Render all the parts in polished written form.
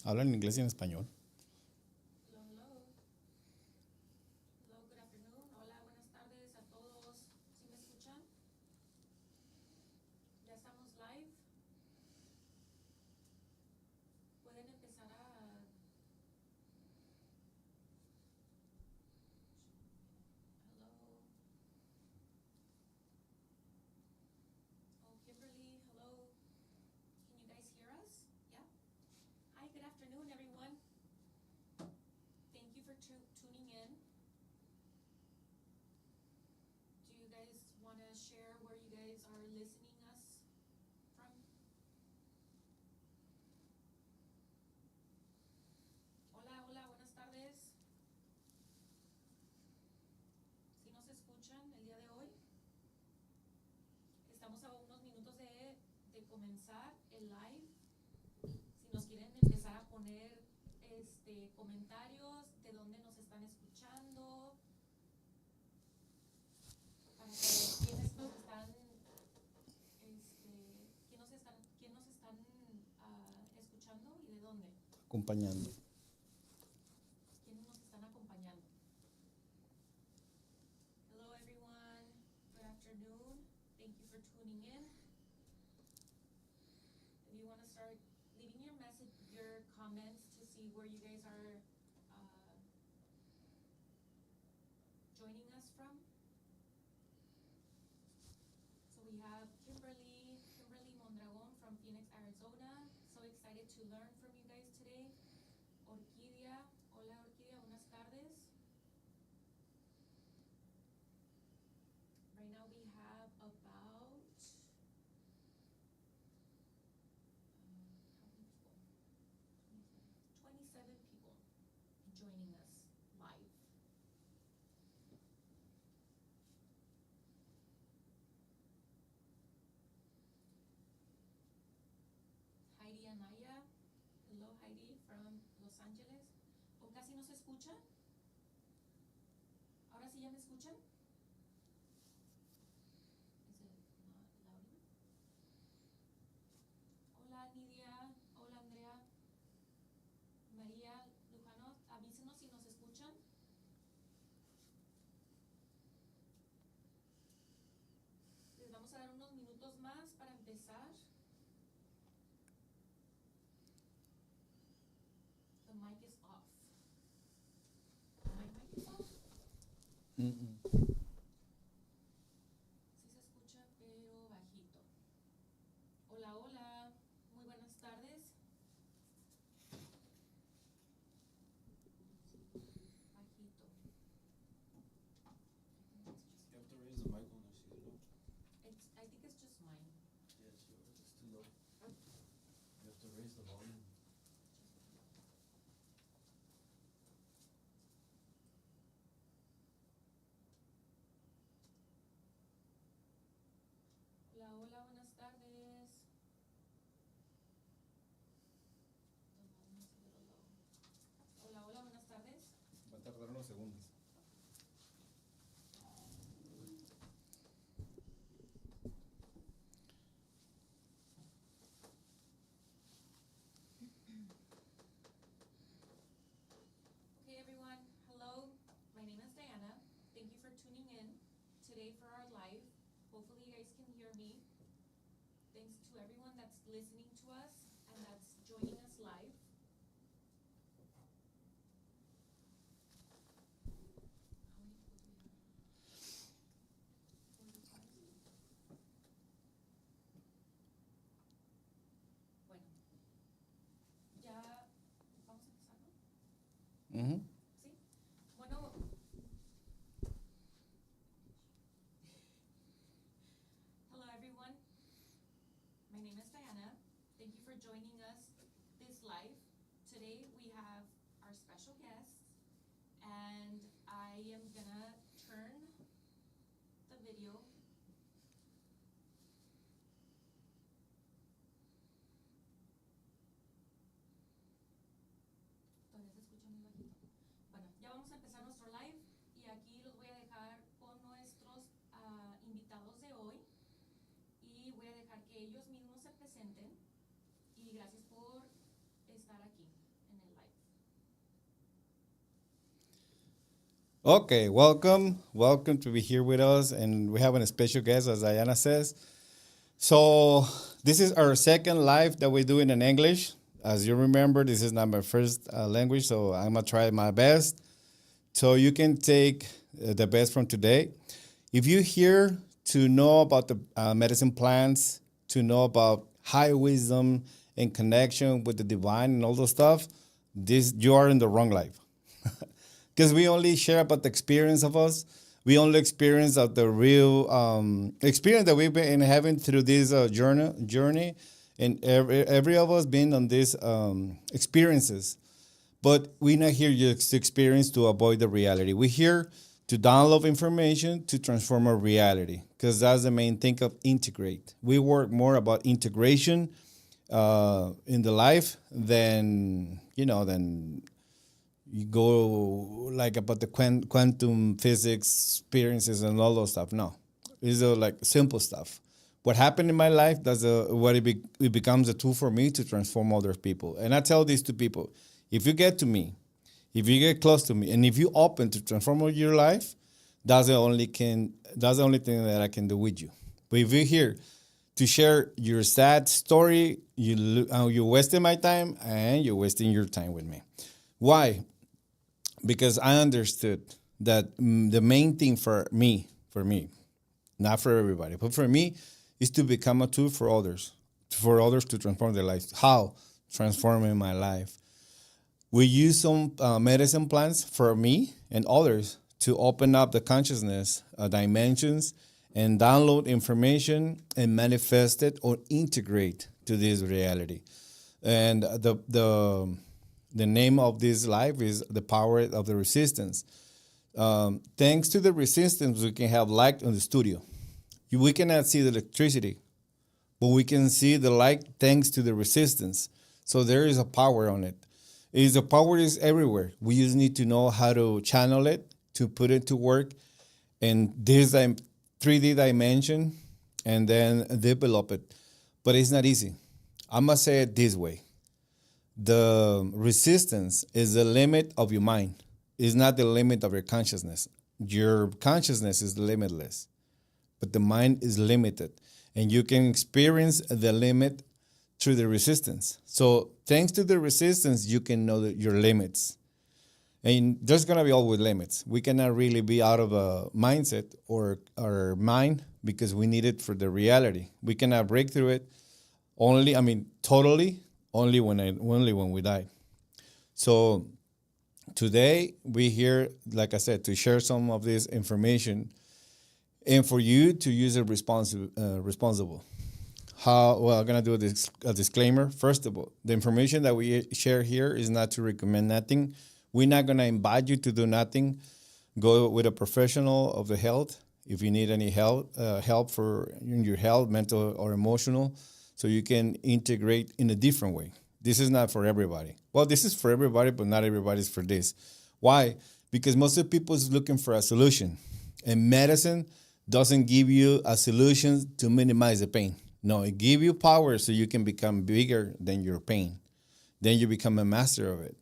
Hablan en inglés y en español. Hello, hello. Hello, good afternoon. Hola, buenas tardes a todos. ¿Sí me escuchan? Ya estamos live. Pueden empezar a... Hello. Oh, Kimberly, hello. Can you guys hear us? Yeah? Hi, good afternoon, everyone. Thank you for tuning in. Do you guys want to share where you guys are listening us from? Hola, hola, buenas tardes. ¿Sí nos escuchan el día de hoy? Estamos a unos minutos de comenzar el live. Si nos quieren empezar a poner comentarios de dónde nos están escuchando, para saber quiénes nos están, quién nos están escuchando y de dónde. Acompañando. ¿Quiénes nos están acompañando? Hello everyone, good afternoon. Thank you for tuning in. If you want to start leaving your message, your comments to see where you guys are joining us from. So we have Kimberly Mondragon from Phoenix, Arizona. So excited to learn from you guys today. Orquídea, hola Orquídea, buenas tardes. Right now we have about how many people? 27 people joining us live. Heidi Anaya, hello Heidi from Los Angeles. ¿O casi no se escucha? ¿Ahora sí ya me escuchan? Is it not loud enough? Hola Nidia, hola Andrea, María Lujano, avísenos si nos escuchan. Les vamos a dar unos minutos más para empezar. The mic is off. My mic is off. Sí se escucha, pero bajito. Hola, hola. Muy buenas tardes. Bajito. You have to raise the mic on the ceiling. I think it's just mine. Yes, yours is too low. You have to raise the volume. Hola, hola, buenas tardes. Hola, hola, buenas tardes. Va a tardar unos segundos. Okay, everyone. Hello. My name is Diana. Thank you for tuning in today for our live. Hopefully you guys can hear me. Thanks to everyone that's listening to us and that's joining us live. How many people do we have? 45. Bueno, ya vamos a empezar, ¿no? ¿Sí? Bueno, hello everyone. My name is Diana. Thank you for joining us this live. Today we have our special guests and I am gonna turn the video. Todavía se escucha muy bajito. Bueno, ya vamos a empezar nuestro live y aquí los voy a dejar con nuestros invitados de hoy y voy a dejar que ellos mismos se presenten y gracias por estar aquí. Okay, welcome. Welcome to be here with us. And we have a special guest, as Diana says. So, this is our second live that we're doing in English. As you remember, this is not my first language, so I'm going to try my best. So, you can take the best from today. If you're here to know about the medicine plants, to know about high wisdom and connection with the divine and all those stuff, you are in the wrong life. Because we only share about the experience of us. We only experience of the real experience that we've been having through this journey, and every of us been on these experiences. But we're not here just to experience to avoid the reality. We're here to download information to transform our reality, because that's the main thing of integrate. We work more about integration in the life than you go like about the quantum physics experiences and all those stuff. No, it's like simple stuff. What happened in my life, that's it becomes a tool for me to transform other people. And I tell this to people: if you get to me, if you get close to me, and if you open to transform your life, that's the only thing that I can do with you. But if you're here to share your sad story, you're wasting my time, and you're wasting your time with me. Why? Because I understood that the main thing for me, not for everybody, but for me, is to become a tool for others to transform their lives. How? Transforming my life. We use some medicine plants for me and others to open up the consciousness dimensions and download information and manifest it or integrate to this reality. And the name of this life is the power of the resistance. Thanks to the resistance, we can have light in the studio. We cannot see the electricity, but we can see the light thanks to the resistance. So there is a power on it. The power is everywhere. We just need to know how to channel it, to put it to work in this 3D dimension, and then develop it. But it's not easy. I must say it this way. The resistance is the limit of your mind. It's not the limit of your consciousness. Your consciousness is limitless, but the mind is limited. And you can experience the limit through the resistance. So thanks to the resistance, you can know your limits. And there's going to be always limits. We cannot really be out of a mindset or our mind, because we need it for the reality. We cannot break through it totally, only when we die. So today we're here, like I said, to share some of this information and for you to use it responsible. I'm going to do a disclaimer. First of all, the information that we share here is not to recommend nothing. We're not going to invite you to do nothing. Go with a professional of the health if you need any help for your health, mental or emotional, so you can integrate in a different way. This is not for everybody. Well, this is for everybody, but not everybody's for this. Why? Because most of the people is looking for a solution. And medicine doesn't give you a solution to minimize the pain. No, it gives you power so you can become bigger than your pain. Then you become a master of it.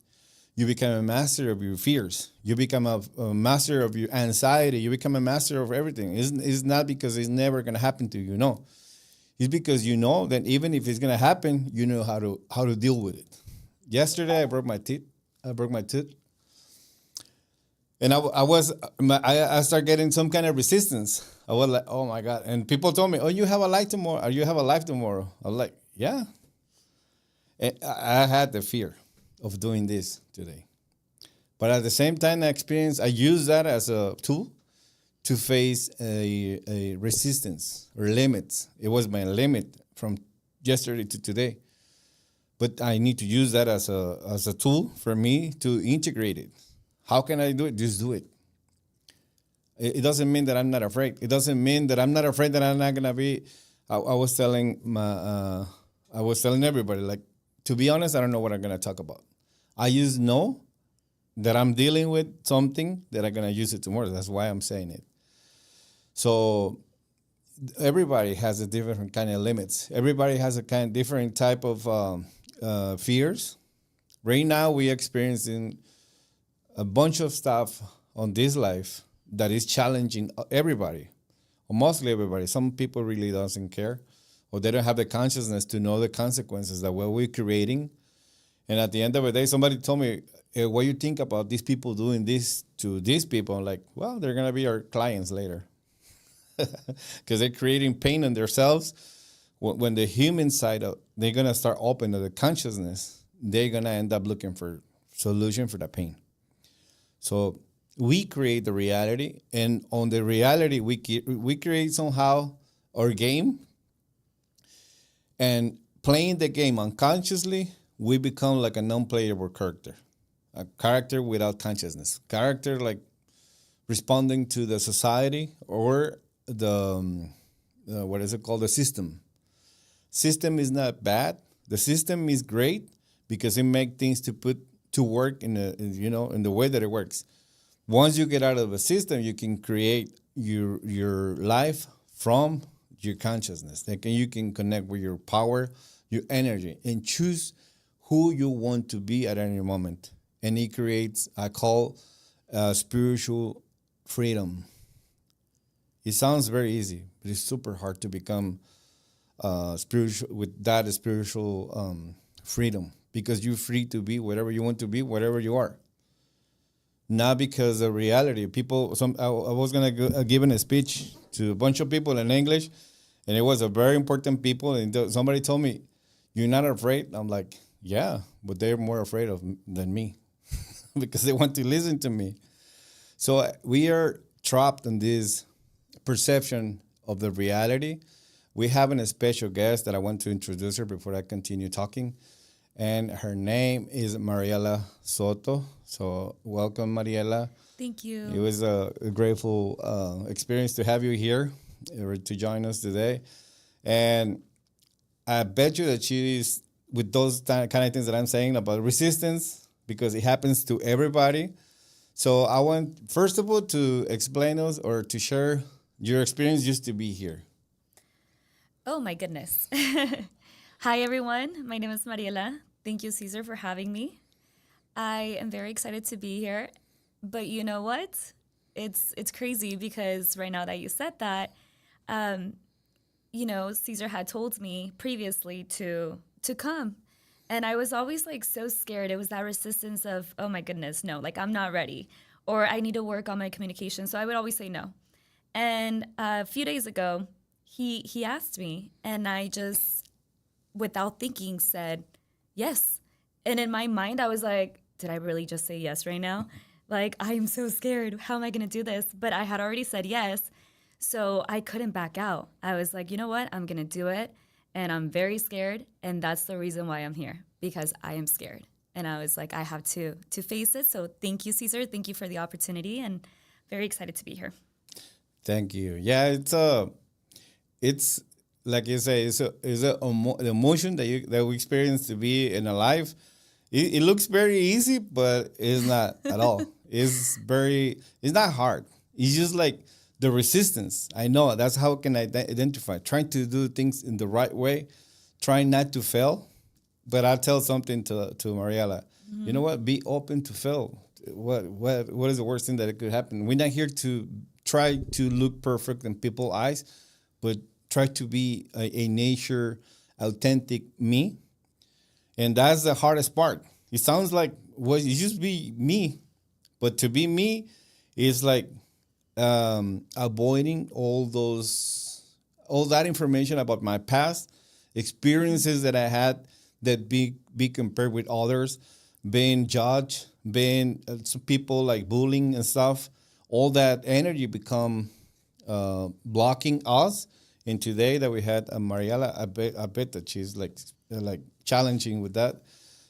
You become a master of your fears. You become a master of your anxiety. You become a master of everything. It's not because it's never going to happen to you. No. It's because you know that even if it's going to happen, you know how to deal with it. Yesterday, I broke my tooth. And I started getting some kind of resistance. I was like, oh my God. And people told me, oh, you have a life tomorrow. Or you have a life tomorrow. I was like, yeah. And I had the fear of doing this today. But at the same time, I used that as a tool to face a resistance or limits. It was my limit from yesterday to today. But I need to use that as a tool for me to integrate it. How can I do it? Just do it. It doesn't mean that I'm not afraid. It doesn't mean that I'm not afraid that I'm not gonna be. I was telling everybody, like, to be honest, I don't know what I'm gonna talk about. I just know that I'm dealing with something that I'm gonna use it tomorrow. That's why I'm saying it. So everybody has a different kind of limits. Everybody has a kind of different type of fears. Right now, we're experiencing a bunch of stuff on this life that is challenging everybody, or mostly everybody. Some people really doesn't care, or they don't have the consciousness to know the consequences that what we're creating. And at the end of the day, somebody told me, what do you think about these people doing this to these people? I'm like, well, they're going to be our clients later because they're creating pain in themselves. When the human side, they're going to start open to the consciousness, they're going to end up looking for solution for the pain. So we create the reality, and on the reality, we create somehow our game, and playing the game unconsciously, we become like a non-playable character, a character without consciousness, character like responding to the society or the what is it called, the system. System is not bad. The system is great because it makes things to put to work in the way that it works. Once you get out of the system, you can create your life from your consciousness. You can connect with your power, your energy, and choose who you want to be at any moment. And it creates, I call, spiritual freedom. It sounds very easy, but it's super hard to become spiritual with that spiritual freedom, because you're free to be whatever you want to be, whatever you are. Not because of reality. People, I was gonna give a speech to a bunch of people in English, and it was a very important people. And somebody told me, "You're not afraid?" I'm like, "Yeah, but they're more afraid than me, because they want to listen to me." So we are trapped in this perception of the reality. We have a special guest that I want to introduce her before I continue talking. And her name is Mariela Soto. So welcome, Mariela. Thank you. It was a grateful experience to have you here or to join us today. And I bet you that she is with those kind of things that I'm saying about resistance, because it happens to everybody. So I want, first of all, to explain us or to share your experience just to be here. Oh my goodness. Hi everyone, my name is Mariela. Thank you, Caesar, for having me. I am very excited to be here, but you know what? It's crazy because right now that you said that, Caesar had told me previously to come, and I was always like so scared. It was that resistance of, oh my goodness, no, like I'm not ready, or I need to work on my communication. So I would always say no. And a few days ago, he asked me, and I just, without thinking, said yes. And in my mind, I was like, did I really just say yes right now? Like, I am so scared. How am I going to do this? But I had already said yes, so I couldn't back out. I was like, you know what? I'm going to do it, and I'm very scared, and that's the reason why I'm here, because I am scared. And I was like, I have to face it. So thank you, Caesar. Thank you for the opportunity, and very excited to be here. Thank you. Yeah, it's like you say, the emotion that we experience to be in a life. It looks very easy, but it's not at all. It's not hard. It's just like the resistance. I know that's how can I identify. Trying to do things in the right way, trying not to fail. But I'll tell something to Mariela. Mm-hmm. You know what? Be open to fail. What is the worst thing that could happen? We're not here to try to look perfect in people's eyes, but try to be a nature, authentic me. And that's the hardest part. It sounds like, well, you just be me. But to be me is like avoiding all that information about my past, experiences that I had that be compared with others, being judged, being some people like bullying and stuff. All that energy become blocking us. And today that we had Mariela, I bet that she's like challenging with that.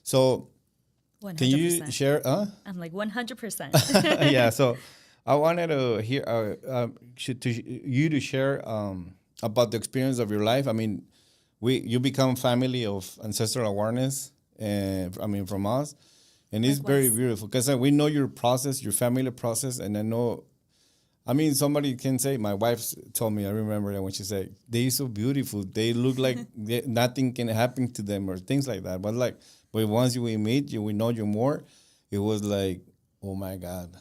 So 100%. can you share? I'm like 100%. Yeah. So I wanted to hear you to share about the experience of your life. I mean, you become family of ancestral awareness, and I mean from us, and it's very beautiful because we know your process, your family process, and I know. I mean, somebody can say, my wife told me, I remember that when she said, they're so beautiful. They look like nothing can happen to them or things like that. But once we meet you, we know you more. It was like, oh my God,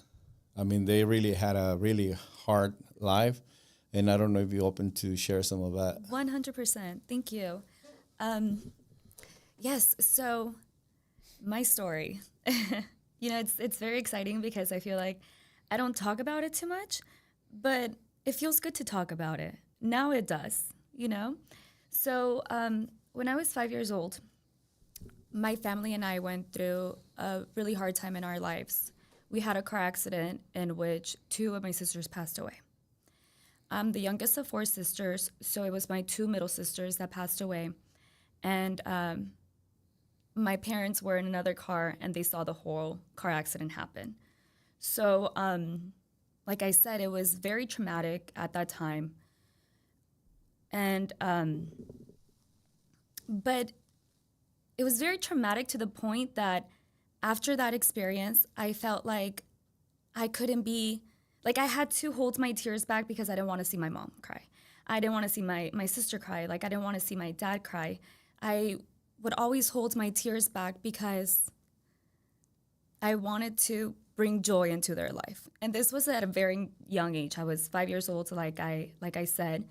I mean, they really had a really hard life. And I don't know if you're open to share some of that. 100%. Thank you. Um, yes. So my story, it's very exciting because I feel like I don't talk about it too much, but it feels good to talk about it. Now it does, you know? So when I was 5 years old, my family and I went through a really hard time in our lives. We had a car accident in which two of my sisters passed away. I'm the youngest of four sisters, so it was my two middle sisters that passed away. And my parents were in another car and they saw the whole car accident happen. So, like I said, it was very traumatic at that time. And, but it was very traumatic to the point that after that experience, I felt like I couldn't be, like I had to hold my tears back because I didn't want to see my mom cry. I didn't want to see my sister cry. Like I didn't want to see my dad cry. I would always hold my tears back because I wanted to bring joy into their life. And this was at a very young age. I was 5 years old, like I said.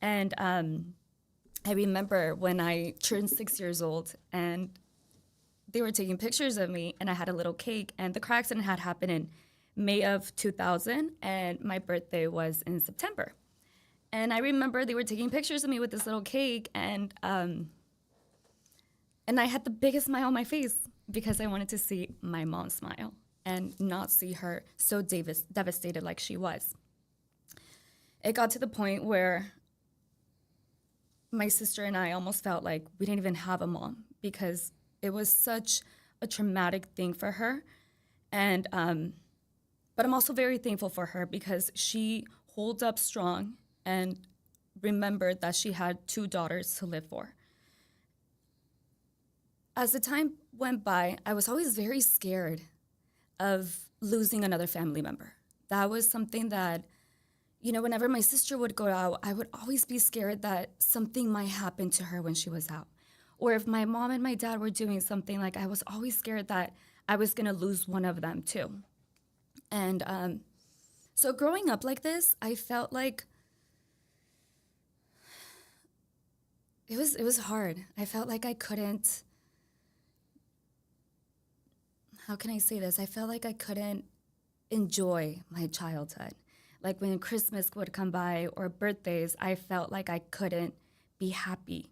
And I remember when I turned 6 years old and they were taking pictures of me and I had a little cake, and the car accident had happened in May of 2000 and my birthday was in September. And I remember they were taking pictures of me with this little cake, and I had the biggest smile on my face because I wanted to see my mom smile and not see her so devastated like she was. It got to the point where my sister and I almost felt like we didn't even have a mom because it was such a traumatic thing for her. And but I'm also very thankful for her because she holds up strong and remembered that she had two daughters to live for. As the time went by, I was always very scared of losing another family member. That was something that, whenever my sister would go out, I would always be scared that something might happen to her when she was out. Or if my mom and my dad were doing something, like I was always scared that I was gonna lose one of them too. And so growing up like this, I felt like it was hard. I felt like I couldn't, how can I say this? I felt like I couldn't enjoy my childhood. Like when Christmas would come by or birthdays, I felt like I couldn't be happy.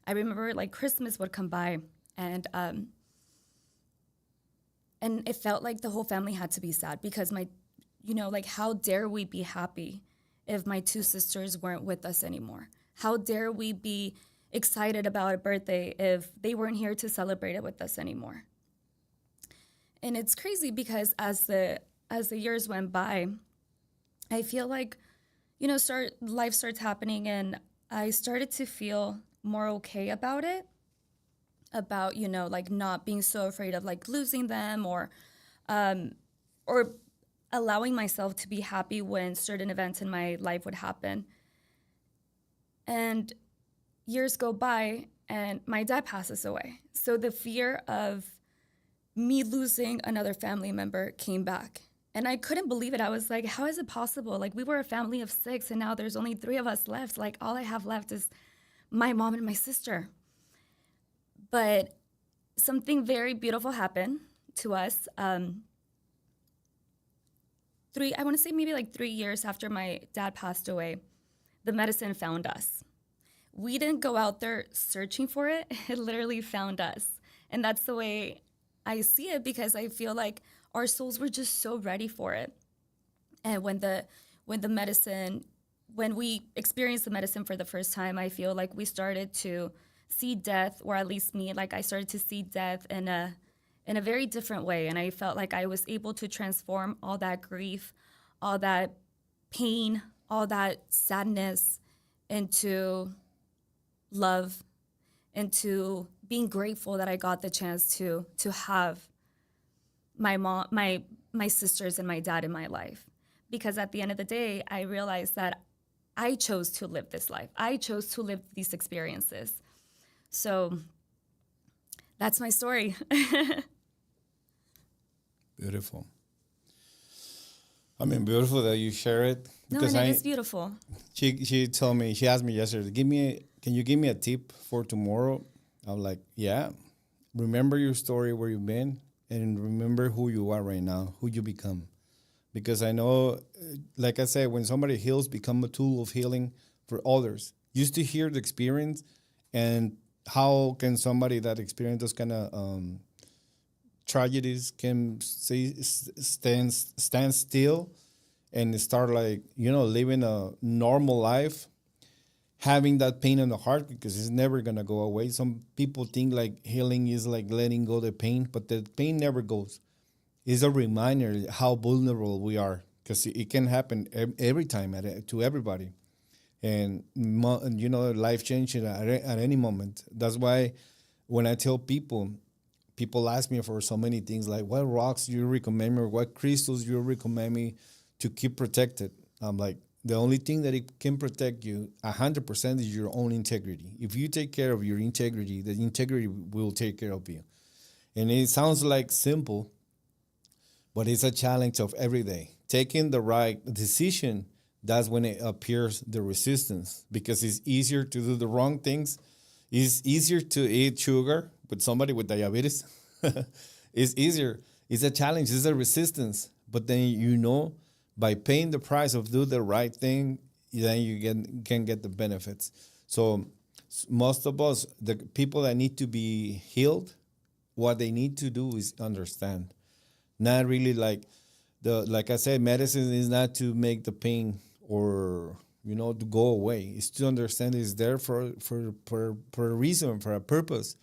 I remember like Christmas would come by and it felt like the whole family had to be sad because like how dare we be happy if my two sisters weren't with us anymore? How dare we be excited about a birthday if they weren't here to celebrate it with us anymore? And it's crazy because as the years went by, I feel like, life starts happening and I started to feel more okay about it, about, like not being so afraid of like losing them or allowing myself to be happy when certain events in my life would happen. And years go by and my dad passes away. So the fear of me losing another family member came back. And I couldn't believe it. I was like, how is it possible? Like we were a family of 6 and now there's only 3 of us left. Like all I have left is my mom and my sister. But something very beautiful happened to us. I want to say maybe like 3 years after my dad passed away, the medicine found us. We didn't go out there searching for it. It literally found us. And that's the way I see it because I feel like our souls were just so ready for it. And when we experienced the medicine for the first time, I feel like we started to see death, or at least me, like I started to see death in a very different way. And I felt like I was able to transform all that grief, all that pain, all that sadness into love, into being grateful that I got the chance to have my mom, my sisters and my dad in my life. Because at the end of the day, I realized that I chose to live this life. I chose to live these experiences. So that's my story. Beautiful. I mean, beautiful that you share it No, because and it is beautiful. she told me, she asked me yesterday, can you give me a tip for tomorrow? I'm like, yeah. Remember your story, where you've been, and remember who you are right now, who you become. Because I know, like I said, when somebody heals, become a tool of healing for others. Used to hear the experience, and how can somebody that experienced those kind of tragedies can stand still and start, like, living a normal life, having that pain in the heart, because it's never gonna go away. Some people think like healing is like letting go the pain, but the pain never goes. It's a reminder how vulnerable we are, because it can happen every time to everybody, and life changing at any moment. That's why when I tell people ask me for so many things, like what rocks you recommend me, or what crystals you recommend me to keep protected. I'm like, the only thing that it can protect you 100% is your own integrity. If you take care of your integrity, the integrity will take care of you. And it sounds like simple, but it's a challenge of every day. Taking the right decision, that's when it appears the resistance, because it's easier to do the wrong things. It's easier to eat sugar with somebody with diabetes. It's easier. It's a challenge. It's a resistance. But then by paying the price of do the right thing, then you can get the benefits. So most of us, the people that need to be healed, what they need to do is understand. Not really like I said, medicine is not to make the pain or to go away. It's to understand it's there for a reason, for a purpose.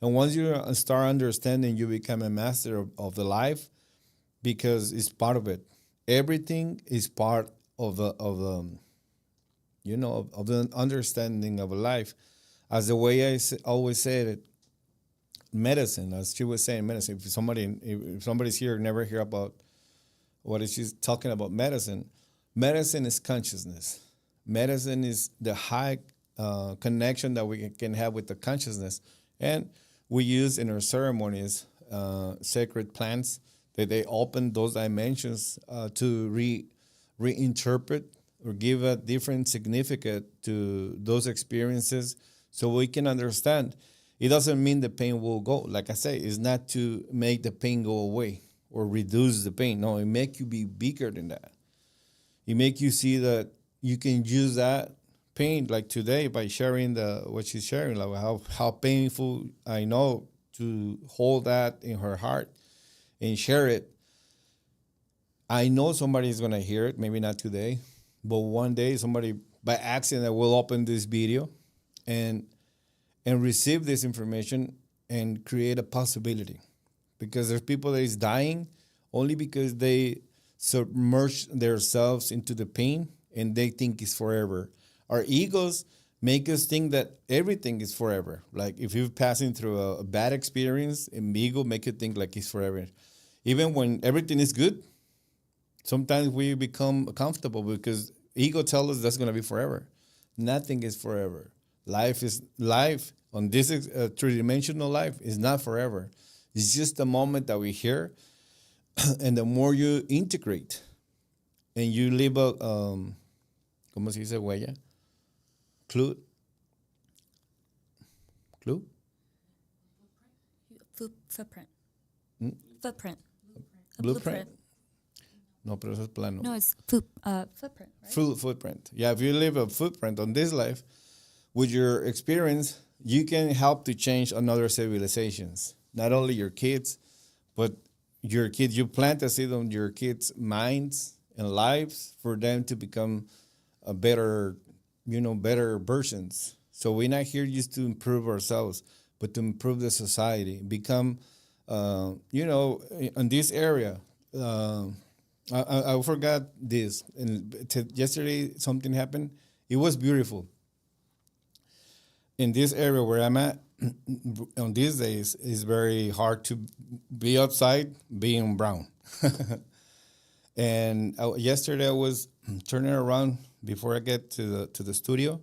And once you start understanding, you become a master of the life, because it's part of it. Everything is part of the understanding of a life. As the way always said it, medicine, as she was saying, medicine. If somebody's here never hear about what is she's talking about, medicine. Medicine is consciousness. Medicine is the high connection that we can have with the consciousness, and we use in our ceremonies sacred plants that they open those dimensions to reinterpret or give a different significance to those experiences, so we can understand. It doesn't mean the pain will go. Like I say, it's not to make the pain go away or reduce the pain. No, it make you be bigger than that. It make you see that you can use that pain, like today, by sharing what she's sharing, like how painful I know to hold that in her heart and share it. I know somebody is gonna hear it, maybe not today, but one day somebody by accident will open this video and receive this information and create a possibility. Because there's people that is dying only because they submerge themselves into the pain and they think it's forever. Our egos make us think that everything is forever. Like if you're passing through a bad experience, an ego make you think like it's forever. Even when everything is good, sometimes we become comfortable because ego tells us that's going to be forever. Nothing is forever. Life on this three-dimensional life is not forever. It's just the moment that we're here, and the more you integrate and you leave a, ¿cómo se dice huella? Clue? Footprint. Footprint. A Blueprint? No, pero eso es plano. No, it's footprint, right? Footprint. Yeah, if you leave a footprint on this life, with your experience, you can help to change another civilizations. Not only your kids, but your kids. You plant a seed on your kids' minds and lives for them to become a better versions. So we're not here just to improve ourselves, but to improve the society. Become, in this area. I forgot this. And yesterday something happened. It was beautiful. In this area where I'm at, on these days, it's very hard to be outside being brown. And yesterday I was turning around before I get to the studio,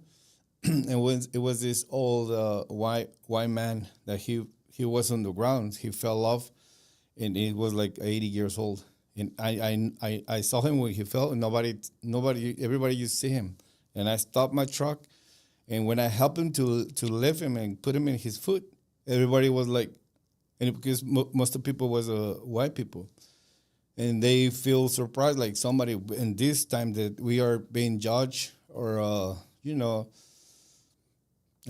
and it was this old white man that he was on the ground. He fell off, and he was like 80 years old. And I saw him when he fell, and everybody used to see him. And I stopped my truck, and when I helped him to lift him and put him in his foot, everybody was like, and because most of the people was white people, and they feel surprised, like somebody in this time that we are being judged, or I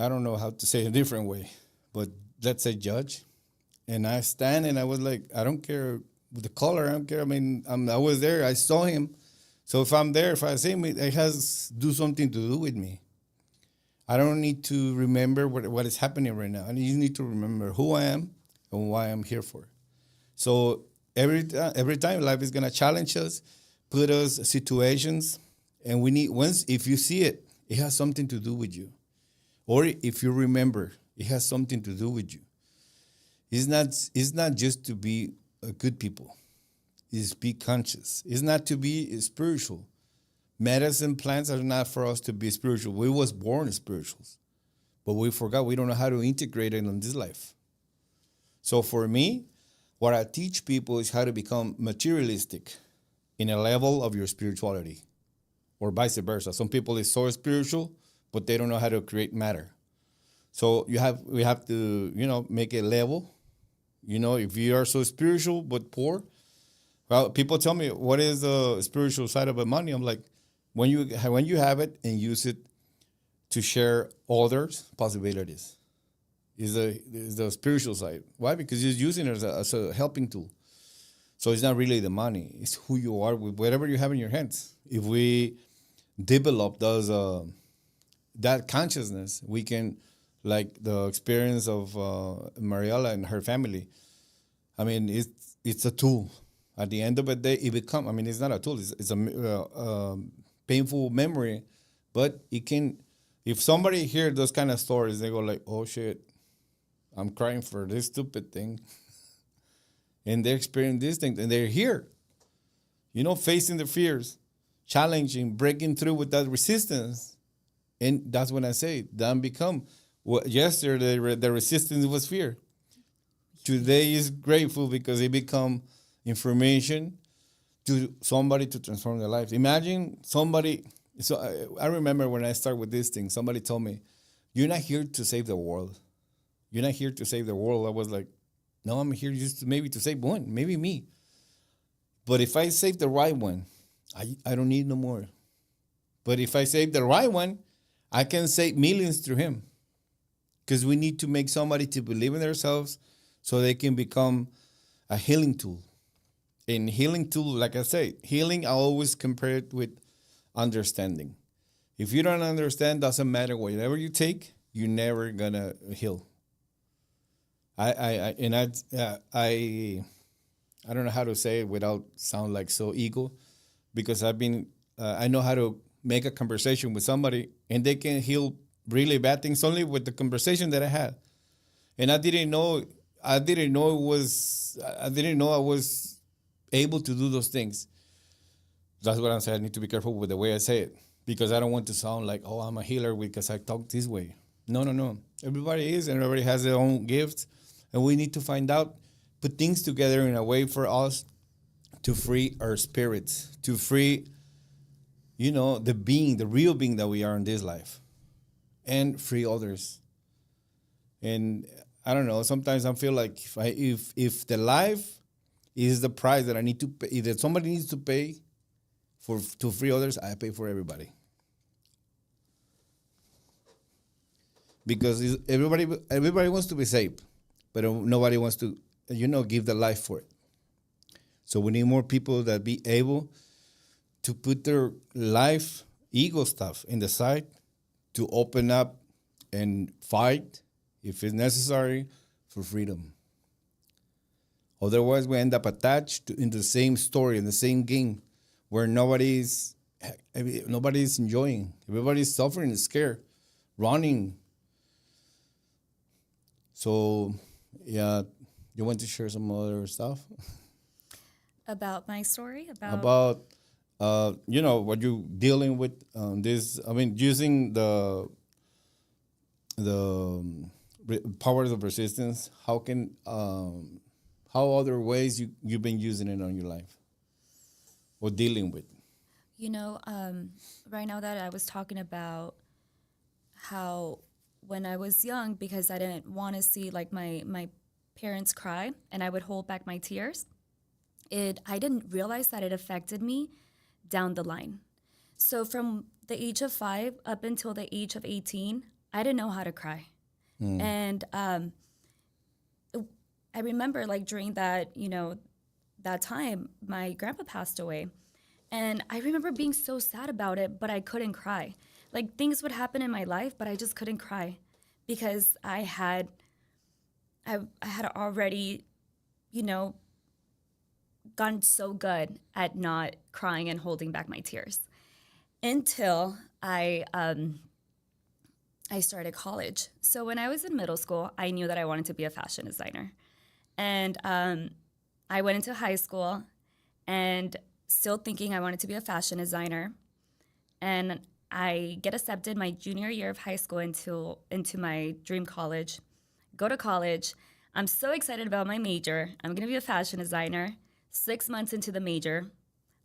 don't know how to say it a different way, but let's say judge. And I stand and I was like, I don't care the color, I don't care. I mean, I was there, I saw him. So if I'm there, if I see him, it has do something to do with me. I don't need to remember what is happening right now. I just need to remember who I am and why I'm here for. So every time life is gonna challenge us, put us situations, and we need if you see it, it has something to do with you. Or if you remember, it has something to do with you. It's not just to be a good people. It's be conscious. It's not to be spiritual. Medicine plants are not for us to be spiritual. We was born spirituals, but we forgot we don't know how to integrate it in this life. So for me, what I teach people is how to become materialistic in a level of your spirituality, or vice versa. Some people is so spiritual, but they don't know how to create matter. So we have to make it level. If you are so spiritual but poor, well, people tell me, what is the spiritual side of the money? I'm like, when you have it and use it to share others' possibilities, is the spiritual side. Why? Because you're using it as a helping tool. So it's not really the money; it's who you are with whatever you have in your hands. If we develop that consciousness, we can, like the experience of Mariela and her family. I mean, it's a tool. At the end of the day, it's not a tool. It's a painful memory, but it can. If somebody hear those kind of stories, they go like, "Oh shit, I'm crying for this stupid thing," and they experience this thing, and they're here, facing the fears, challenging, breaking through with that resistance, and that's when I say, then become. Well, yesterday the resistance was fear. Today is grateful because it become information to somebody to transform their lives. Imagine somebody. So I remember when I started with this thing, somebody told me, "You're not here to save the world. You're not here to save the world." I was like, "No, I'm here just maybe to save one, maybe me. But if I save the right one, I don't need no more. But if I save the right one, I can save millions through him." Because we need to make somebody to believe in themselves so they can become a healing tool. And healing tool, like I say, healing, I always compare it with understanding. If you don't understand, doesn't matter whatever you take, you're never gonna heal. I don't know how to say it without sound like so ego, because I know how to make a conversation with somebody and they can heal really bad things only with the conversation that I had. And I didn't know I was able to do those things. That's what I'm saying. I need to be careful with the way I say it, because I don't want to sound like, oh, I'm a healer because I talk this way. No. Everybody is, and everybody has their own gifts, and we need to find out, put things together in a way for us to free our spirits, to free, the real being that we are in this life, and free others. And I don't know, sometimes I feel like if the life is the price that I need to pay, if somebody needs to pay to free others, I pay for everybody. Because everybody wants to be saved, but nobody wants to, give the life for it. So we need more people that be able to put their life, ego stuff in the side, to open up and fight, if it's necessary, for freedom. Otherwise, we end up attached in the same story, in the same game, where nobody's enjoying. Everybody's suffering, scared, running. So, yeah, you want to share some other stuff? About my story? About what you're dealing with, this, using the powers of resistance. How other ways you've been using it on your life? or dealing with? You know, right now that I was talking about how when I was young, because I didn't want to see like my parents cry and I would hold back my tears, I didn't realize that it affected me down the line. So from the age of 5 up until the age of 18, I didn't know how to cry. And I remember like during that, that time, my grandpa passed away. And I remember being so sad about it, but I couldn't cry. Like things would happen in my life, but I just couldn't cry because I had already, you know, gotten so good at not crying and holding back my tears until I started college. So when I was in middle school, I knew that I wanted to be a fashion designer. And I went into high school and still thinking I wanted to be a fashion designer. And I get accepted my junior year of high school into my dream college. Go to college. I'm so excited about my major. I'm going to be a fashion designer. 6 months into the major,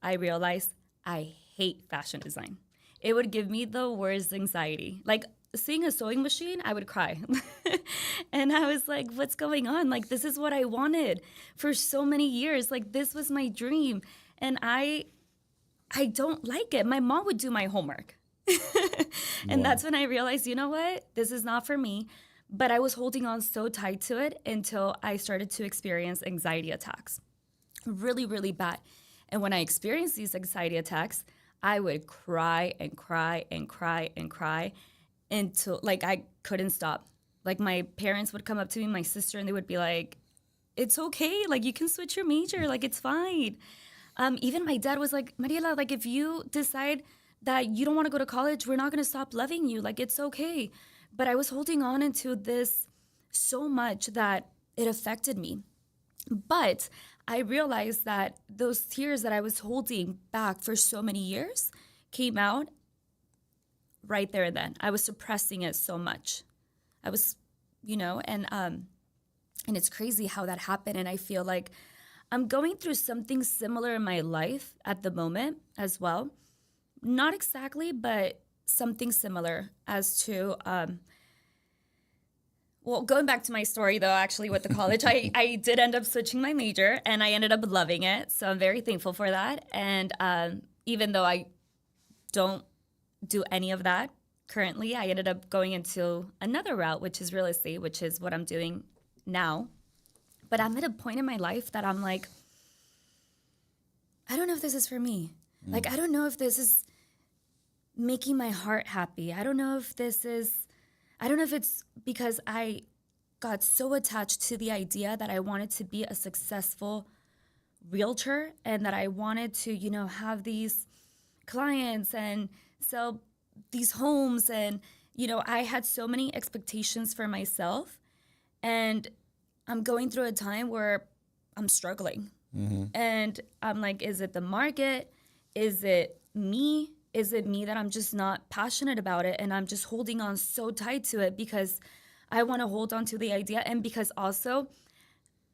I realized I hate fashion design. It would give me the worst anxiety. Like seeing a sewing machine, I would cry. And I was like, what's going on? Like, this is what I wanted for so many years. Like, this was my dream. And I don't like it. My mom would do my homework. And that's when I realized, you know what? This is not for me. But I was holding on so tight to it until I started to experience anxiety attacks. Really, really bad. And when I experienced these anxiety attacks, I would cry and cry and cry and cry until like I couldn't stop. Like my parents would come up to me, my sister, and they would be like, it's okay. Like you can switch your major. Like it's fine. Even my dad was like, Mariela, like if you decide that you don't want to go to college, we're not going to stop loving you. Like it's okay. But I was holding on into this so much that it affected me. But I realized that those tears that I was holding back for so many years came out right there and then. I was suppressing it so much. I was, and it's crazy how that happened. And I feel like I'm going through something similar in my life at the moment as well. Not exactly, but something similar as to, well, going back to my story, though, actually, with the college, I did end up switching my major, and I ended up loving it. So I'm very thankful for that. And even though I don't do any of that currently, I ended up going into another route, which is real estate, which is what I'm doing now. But I'm at a point in my life that I'm like, I don't know if this is for me. Like, I don't know if this is making my heart happy. I don't know if it's because I got so attached to the idea that I wanted to be a successful realtor and that I wanted to, have these clients and sell these homes. And, I had so many expectations for myself. And I'm going through a time where I'm struggling. And I'm like, is it the market? Is it me? Is it me that I'm just not passionate about it and I'm just holding on so tight to it because I want to hold on to the idea? And because also,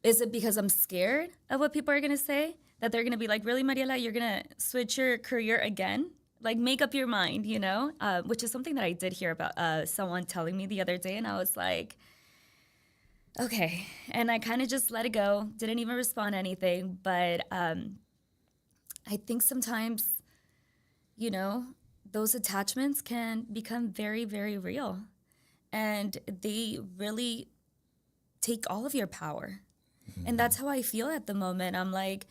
is it because I'm scared of what people are going to say? That they're going to be like, really, Mariela, you're going to switch your career again? Like, make up your mind, which is something that I did hear about someone telling me the other day. And I was like, okay. And I kind of just let it go. Didn't even respond to anything. But I think sometimes, those attachments can become very, very real. And they really take all of your power. And that's how I feel at the moment. I'm like,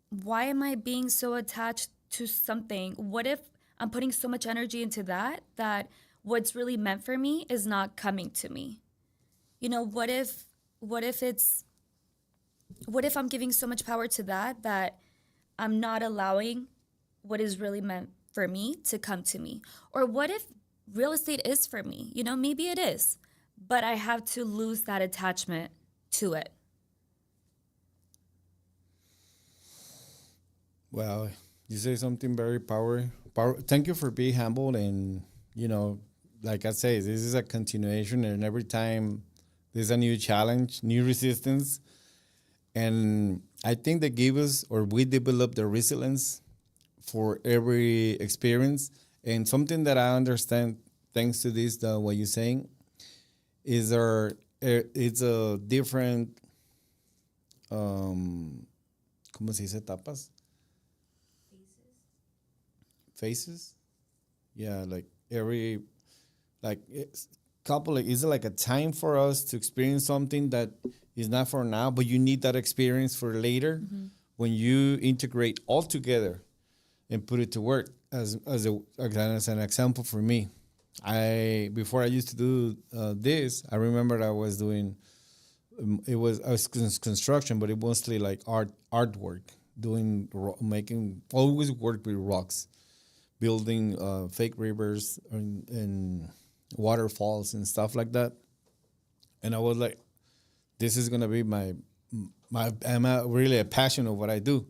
why am I being so attached to something? What if I'm putting so much energy into that what's really meant for me is not coming to me? What if I'm giving so much power to that I'm not allowing what is really meant for me to come to me? Or what if real estate is for me? Maybe it is, but I have to lose that attachment to it. Well, you say something very power. Thank you for being humble. And, like I say, this is a continuation. And every time there's a new challenge, new resistance. And I think they give us, or we develop the resilience for every experience. And something that I understand, thanks to this, what you're saying, is it's a different, ¿cómo se dice? Etapas? Phases? Yeah, like every, like it's couple, like, is it like a time for us to experience something that is not for now, but you need that experience for later when you integrate all together and put it to work. As an example for me, before I used to do this, I remember I was doing I was construction, but it mostly like artwork, making, always work with rocks, building fake rivers and waterfalls and stuff like that. And I was like, this is gonna be I'm really a passion of what I do.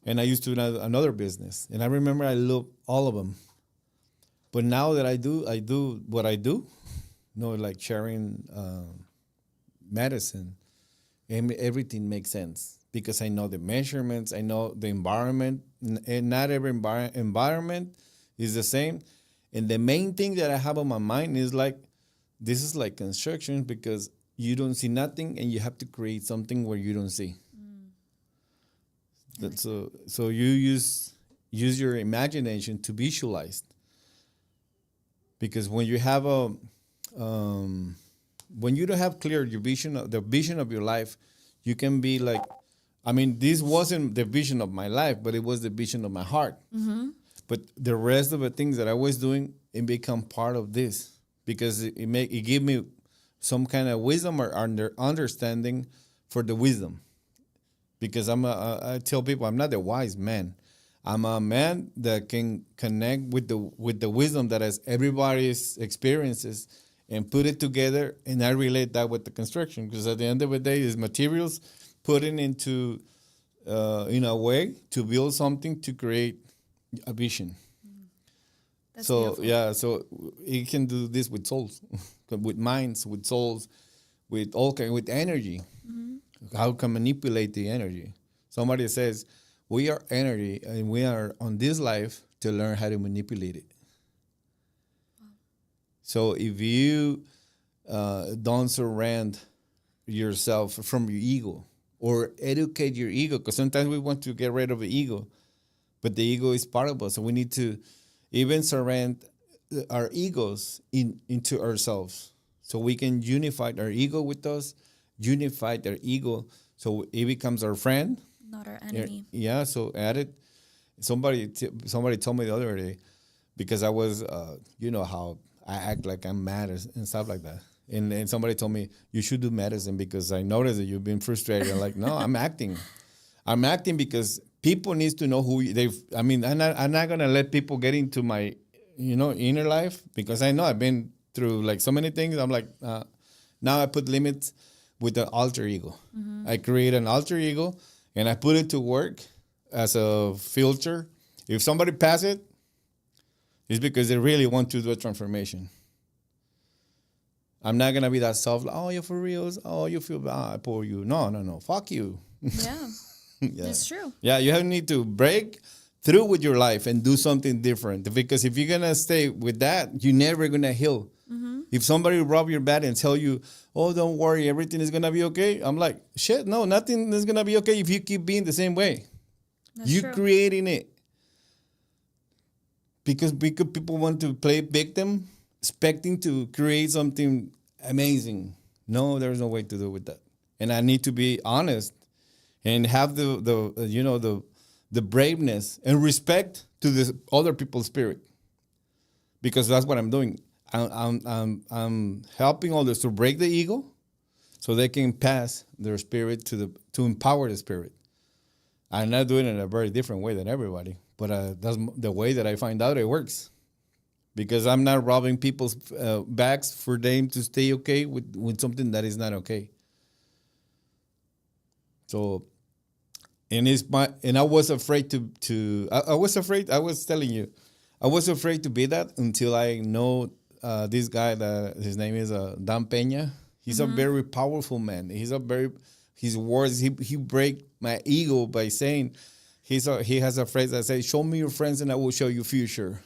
And I used to do another business, and I remember I loved all of them. But now that I do what I do, like sharing medicine, and everything makes sense because I know the measurements, I know the environment, and not every environment is the same. And the main thing that I have on my mind is like, this is like construction because you don't see nothing and you have to create something where you don't see. So you use your imagination to visualize, because when you have when you don't have clear your the vision of your life, you can be like, I mean, this wasn't the vision of my life, but it was the vision of my heart. But the rest of the things that I was doing, it become part of this because it gave me some kind of wisdom or understanding for the wisdom. Because I tell people I'm not a wise man. I'm a man that can connect with the wisdom that has everybody's experiences and put it together. And I relate that with the construction, because at the end of the day, is materials putting into in a way to build something to create a vision. That's So beautiful. yeah, so it can do this with souls, with minds, with souls, with with energy. How can manipulate the energy? Somebody says we are energy, and we are on this life to learn how to manipulate it. So if you don't surrender yourself from your ego or educate your ego, because sometimes we want to get rid of the ego, but the ego is part of us. So we need to even surrender our egos into ourselves, so we can unify our ego with us, unify their ego, so it becomes our friend, Not our enemy. yeah. So at it, somebody told me the other day, because I was how I act like I'm mad and stuff like that, and somebody told me, you should do medicine because I noticed that you've been frustrated. I'm like, no, I'm acting because people needs to know who I'm not gonna let people get into my inner life, because I know I've been through like so many things. I'm like, now I put limits with the alter ego. I create an alter ego and I put it to work as a filter. If somebody pass it, it's because they really want to do a transformation. I'm not gonna be that soft. Oh, you're for reals. Oh, you feel bad for you. No. Fuck you. Yeah, Yeah. it's true. Yeah, you need to break through with your life and do something different. Because if you're gonna stay with that, you're never gonna heal. If somebody rob your bed and tell you, "Oh, don't worry, everything is gonna be okay," I'm like, "Shit, no, nothing is gonna be okay if you keep being the same way. That's You're true. creating it." Because people want to play victim, expecting to create something amazing. No, there's no way to do with that. And I need to be honest and have the braveness and respect to the other people's spirit, because that's what I'm doing. I'm helping others to break the ego, so they can pass their spirit to empower the spirit. I'm not doing it in a very different way than everybody, but that's the way that I find out it works. Because I'm not robbing people's backs for them to stay okay with something that is not okay. So, and I was afraid I was afraid. I was telling you, I was afraid to be that until I know this guy that his name is Dan Peña. He's a very powerful man. He's a very His words, he break my ego by saying, he has a phrase that says, "Show me your friends, and I will show you future."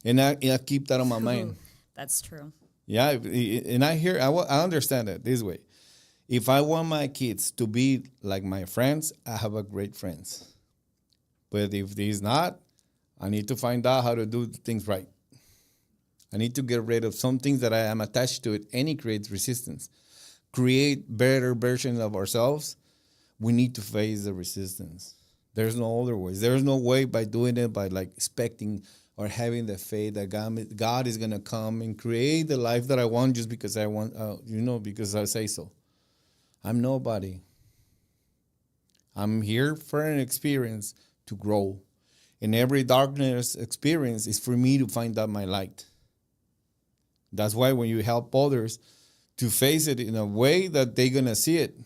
And I keep that on my mind. That's true. Yeah, and I understand it this way. If I want my kids to be like my friends, I have a great friends. But if he's not, I need to find out how to do things right. I need to get rid of some things that I am attached to it, and it creates resistance. Create better versions of ourselves. We need to face the resistance. There's no other ways. There's no way by doing it by like expecting or having the faith that God is gonna come and create the life that I want just because I want, because I say so. I'm nobody. I'm here for an experience to grow. And every darkness experience is for me to find out my light. That's why when you help others to face it in a way that they're going to see it,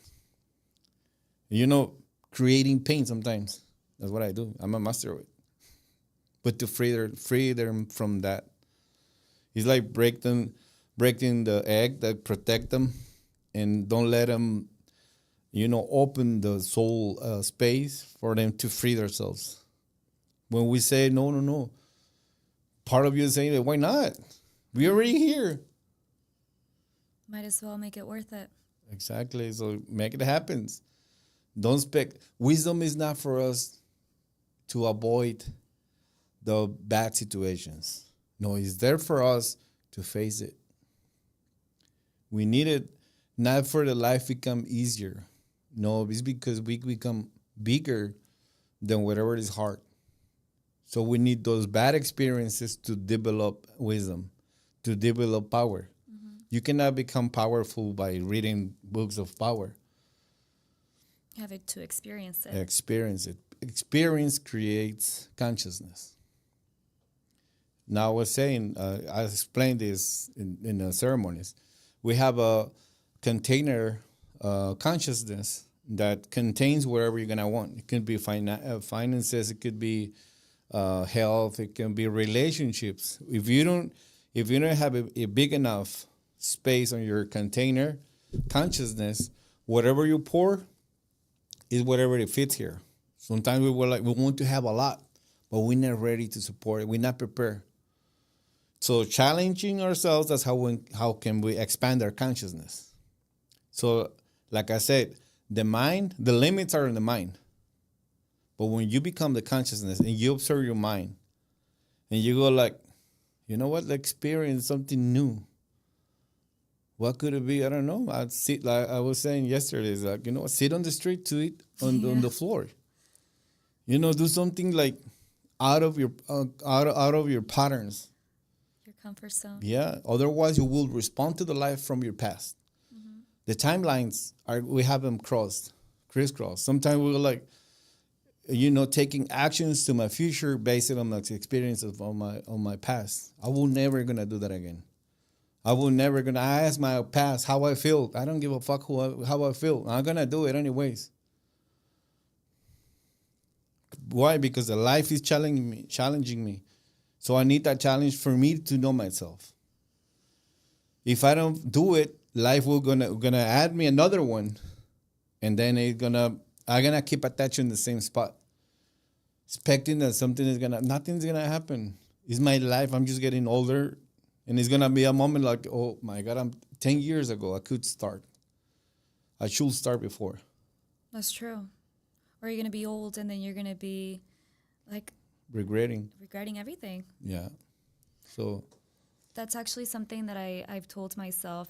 creating pain sometimes. That's what I do. I'm a master of it. But to free them from that. It's like breaking the egg that protect them and don't let them, open the soul space for them to free themselves. When we say, no, part of you is saying, why not? We're already here. Might as well make it worth it. Exactly. So make it happen. Don't expect. Wisdom is not for us to avoid the bad situations. No, it's there for us to face it. We need it not for the life become easier. No, it's because we become bigger than whatever is hard. So we need those bad experiences to develop wisdom, to develop power. Mm-hmm. You cannot become powerful by reading books of power. You have to experience it. Experience it. Experience creates consciousness. Now I was saying, I explained this in the ceremonies. We have a container consciousness that contains whatever you're gonna want. It could be finances. It could be health. It can be relationships. If you don't have a big enough space on your container consciousness, whatever you pour is whatever it fits here. Sometimes we want to have a lot, but we're not ready to support it. We're not prepared. So challenging ourselves, that's how can we expand our consciousness. So like I said, the limits are in the mind. But when you become the consciousness and you observe your mind and you go like, you know what, experience something new. What could it be? I don't know. I'd sit, like I was saying yesterday, is like, sit on the street to eat on the floor. Do something like out of your patterns. Your comfort zone. Yeah. Otherwise, you will respond to the life from your past. Mm-hmm. The timelines we have them crisscross. Sometimes we go like, taking actions to my future based on my experiences on my past. I will never gonna do that again. I ask my past how I feel. I don't give a fuck how I feel. I'm gonna do it anyways. Why? Because the life is challenging me. So I need that challenge for me to know myself. If I don't do it, life will gonna add me another one, and then I'm gonna keep attached in the same spot, expecting that nothing's gonna happen. It's my life. I'm just getting older, and it's gonna be a moment like, oh my God, I'm 10 years ago. I could start. I should start before. That's true. Or you're gonna be old, and then you're gonna be like regretting everything. Yeah. So that's actually something that I've told myself.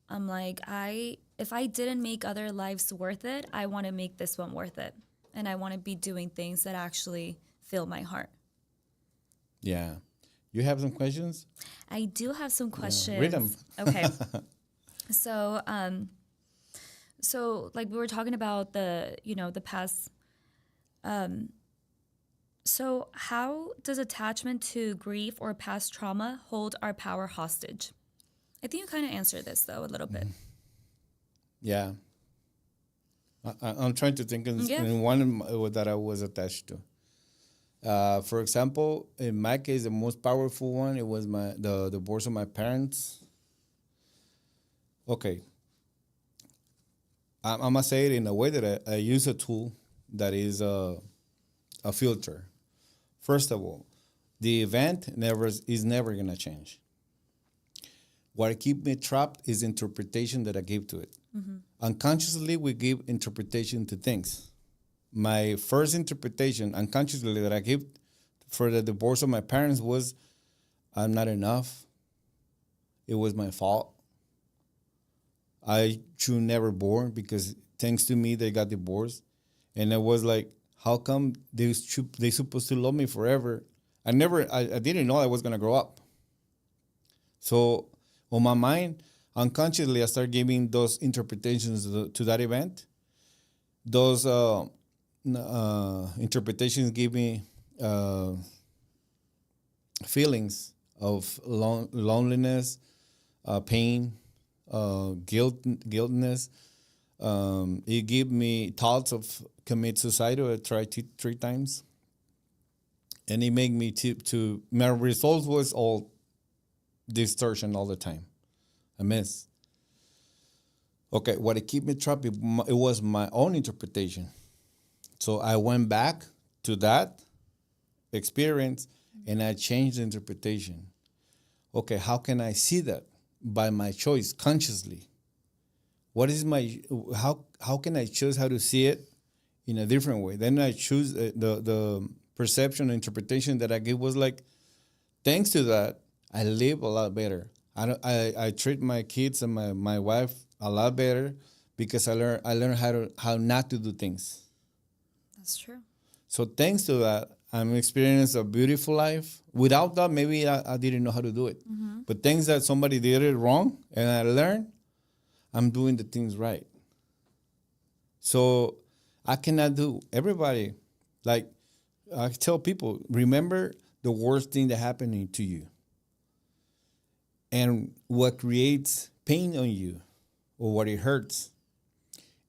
I'm like, if I didn't make other lives worth it, I want to make this one worth it. And I want to be doing things that actually fill my heart. Yeah. You have some questions? I do have some questions. Read them. Okay. So like we were talking about the past. So how does attachment to grief or past trauma hold our power hostage? I think you kind of answered this, though, a little bit. Yeah. I'm trying to think in one that I was attached to. For example, in my case, the most powerful one, it was the divorce of my parents. Okay. I'm gonna say it in a way that I use a tool that is a filter. First of all, the event is never gonna change. What keep me trapped is interpretation that I give to it. Unconsciously, we give interpretation to things. My first interpretation, unconsciously, that I give for the divorce of my parents was, I'm not enough. It was my fault. I should never born because thanks to me they got divorced, and it was like, how come they supposed to love me forever? I didn't know I was gonna grow up. So on my mind, unconsciously, I started giving those interpretations to that event. Those interpretations give me feelings of loneliness, pain, guiltness. It gave me thoughts of commit suicide. I tried 3 times, and it made me to my results was all distortion all the time. I miss. Okay, what it kept me trapped, it was my own interpretation. So I went back to that experience and I changed the interpretation. Okay, how can I see that? By my choice, consciously. What is how can I choose how to see it in a different way? Then I choose the perception, interpretation that I give was like, thanks to that, I live a lot better. I treat my kids and my wife a lot better because I learned how not to do things. That's true. So thanks to that, I'm experiencing a beautiful life. Without that, maybe I didn't know how to do it. But thanks that somebody did it wrong and I learned, I'm doing the things right. So I cannot do everybody. Like I tell people, remember the worst thing that happened to you. And what creates pain on you or what it hurts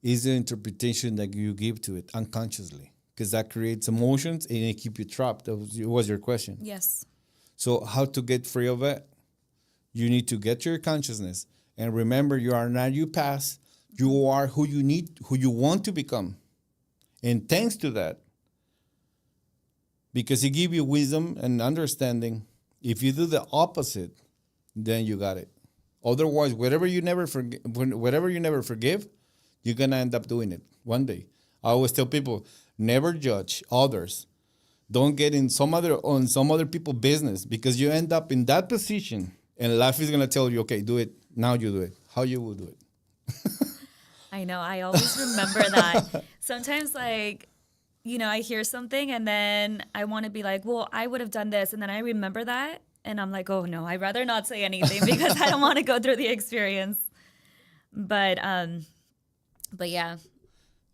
is the interpretation that you give to it unconsciously, because that creates emotions and it keeps you trapped. That was your question. Yes. So how to get free of it? You need to get your consciousness and remember you are not your past. You are who you want to become. And thanks to that, because it gives you wisdom and understanding, if you do the opposite, then you got it. Otherwise, whatever you never forgive, you're gonna end up doing it one day. I always tell people, never judge others. Don't get in some other people's business because you end up in that position, and life is gonna tell you, okay, do it now. You do it. How you will do it? I know. I always remember that. Sometimes, like, I hear something and then I want to be like, well, I would have done this. And then I remember that. And I'm like, oh, no, I'd rather not say anything because I don't want to go through the experience. But yeah.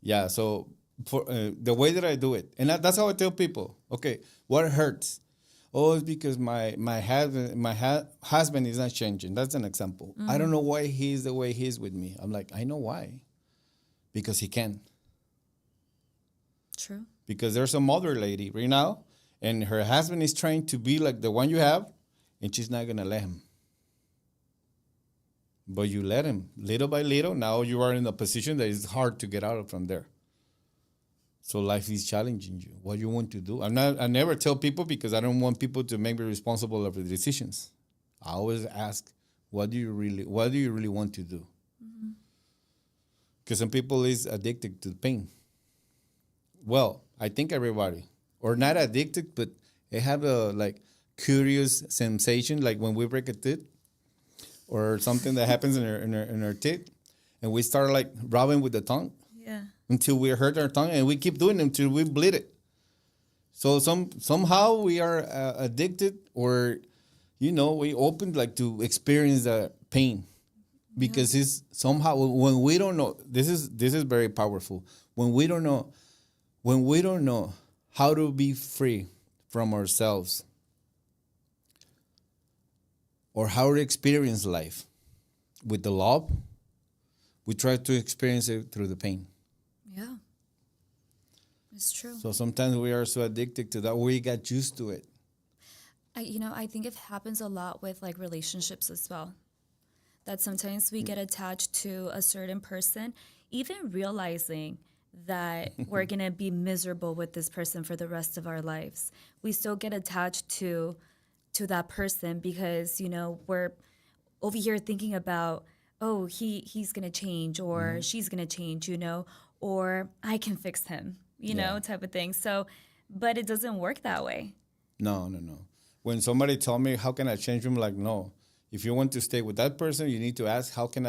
Yeah, so for the way that I do it, and that's how I tell people, okay, what hurts? Oh, it's because my husband is not changing. That's an example. I don't know why he's the way he is with me. I'm like, I know why. Because he can. True. Because there's some other lady right now, and her husband is trying to be like the one you have, and she's not going to let him. But you let him. Little by little, now you are in a position that is hard to get out of from there. So life is challenging you. What you want to do. I never tell people because I don't want people to make me responsible of the decisions. I always ask, what do you really want to do? Because some people is addicted to pain. Well, I think everybody, or not addicted, but they have a curious sensation, like when we break a tooth, or something that happens in our teeth, and we start rubbing with the tongue. Yeah. Until we hurt our tongue, and we keep doing it until we bleed it. So somehow we are addicted, or we open to experience the pain, because it's somehow when we don't know. This is very powerful. When we don't know how to be free from ourselves, or how to experience life with the love, we try to experience it through the pain. Yeah. It's true. So sometimes we are so addicted to that, we got used to it. I think it happens a lot with relationships as well. that sometimes we get attached to a certain person, even realizing that we're going to be miserable with this person for the rest of our lives. We still get attached to that person because, you know, we're over here thinking about, oh, he's going to change or she's going to change, you know, or I can fix him, you know, type of thing. So, but it doesn't work that way. No. When somebody told me, how can I change him? Like, no. If you want to stay with that person, you need to ask, how can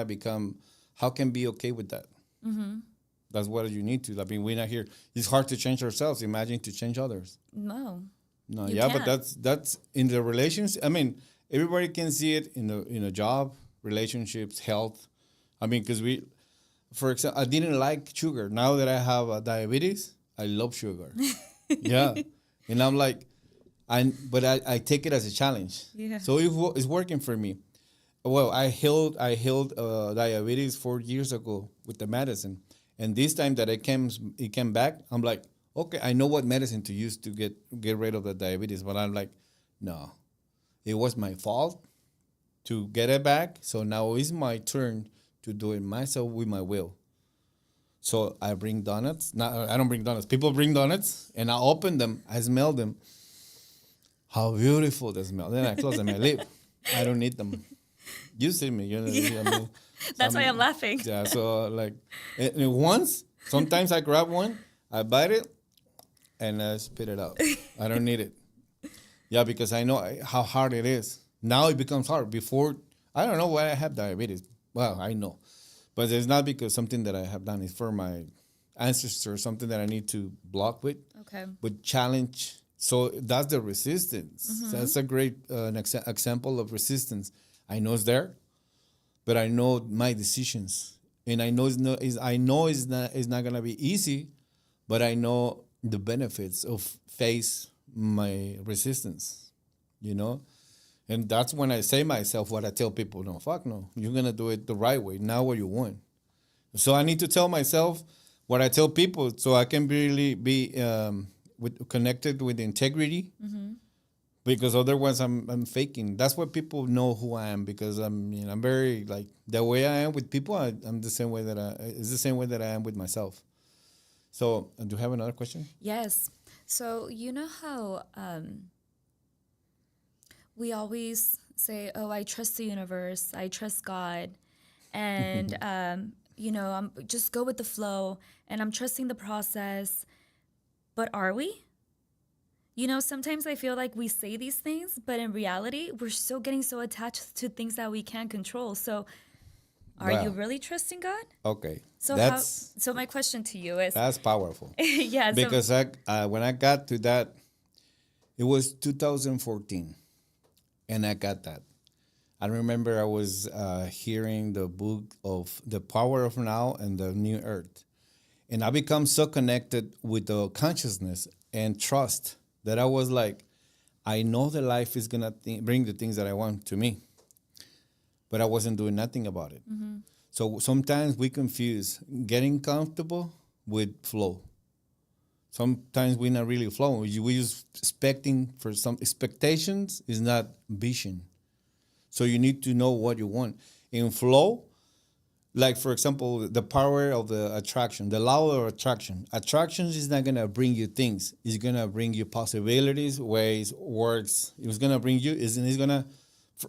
be okay with that? Mm-hmm. That's what you need to. I mean, we're not here. It's hard to change ourselves. Imagine to change others. No. No, You yeah, can't. but that's in the relations. I mean, everybody can see it in a job, relationships, health. I mean, because for example, I didn't like sugar. Now that I have diabetes, I love sugar. Yeah, and I'm like, but I take it as a challenge. Yeah. So it's working for me. Well, I healed diabetes 4 years ago with the medicine, and this time that it came back, I'm like, okay, I know what medicine to use to get rid of the diabetes, but I'm like, no, it was my fault to get it back. So now it's my turn to do it myself with my will. So I bring donuts. No, I don't bring donuts. People bring donuts, and I open them. I smell them. How beautiful they smell. Then I close them. I leave. I don't need them. You see me. You know, I mean, That's why I'm laughing. yeah. So like, once, sometimes I grab one, I bite it, and I spit it out. I don't need it. Yeah, because I know how hard it is. Now it becomes hard. Before, I don't know why I have diabetes. Well, I know. But it's not because something that I have done. It's for my ancestors, something that I need to block with. Okay. With challenge. So that's the resistance. So that's a great example of resistance. I know it's there, but I know my decisions. And I know it's not gonna be easy, but I know the benefits of face my resistance, you know? And that's when I say myself what I tell people, no, fuck no. You're going to do it the right way, not what you want. So I need to tell myself what I tell people so I can really be connected with integrity because otherwise I'm faking. That's what people know who I am because I'm very like the way I am with people. I'm the same way it's the same way that I am with myself. So do you have another question? Yes. So you know how we always say, "Oh, I trust the universe. I trust God," and you know, I'm just go with the flow, and I'm trusting the process. But are we? You know, sometimes I feel like we say these things, but in reality, we're still getting so attached to things that we can't control. So, are you Wow. really trusting God? Okay. So so my question to you is, That's powerful. yeah, so, Because when I got to that, it was 2014, and I got that. I remember I was hearing the book of The Power of Now and the New Earth. And I become so connected with the consciousness and trust that I was like, I know that life is going to bring the things that I want to me. But I wasn't doing nothing about it. Mm-hmm. So sometimes we confuse getting comfortable with flow. Sometimes we're not really flowing. We just expecting for some expectations is not vision. So you need to know what you want. In flow, like for example, the power of the attraction, the law of attraction. Attraction is not gonna bring you things. It's gonna bring you possibilities, ways, works. It's gonna bring you. It's gonna,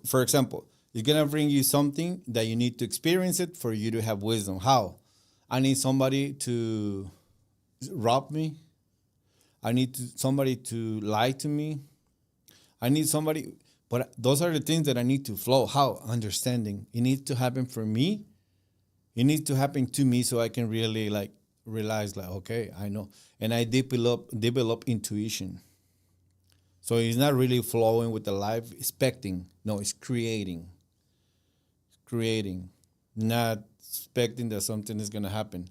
for example, it's gonna bring you something that you need to experience it for you to have wisdom. How? I need somebody to rob me. I need somebody to lie to me. I need somebody, but those are the things that I need to flow. How? Understanding. It needs to happen for me. It needs to happen to me so I can really like realize like, okay, I know. And I develop intuition. So it's not really flowing with the life, expecting. No, it's creating. Creating. Not expecting that something is gonna happen.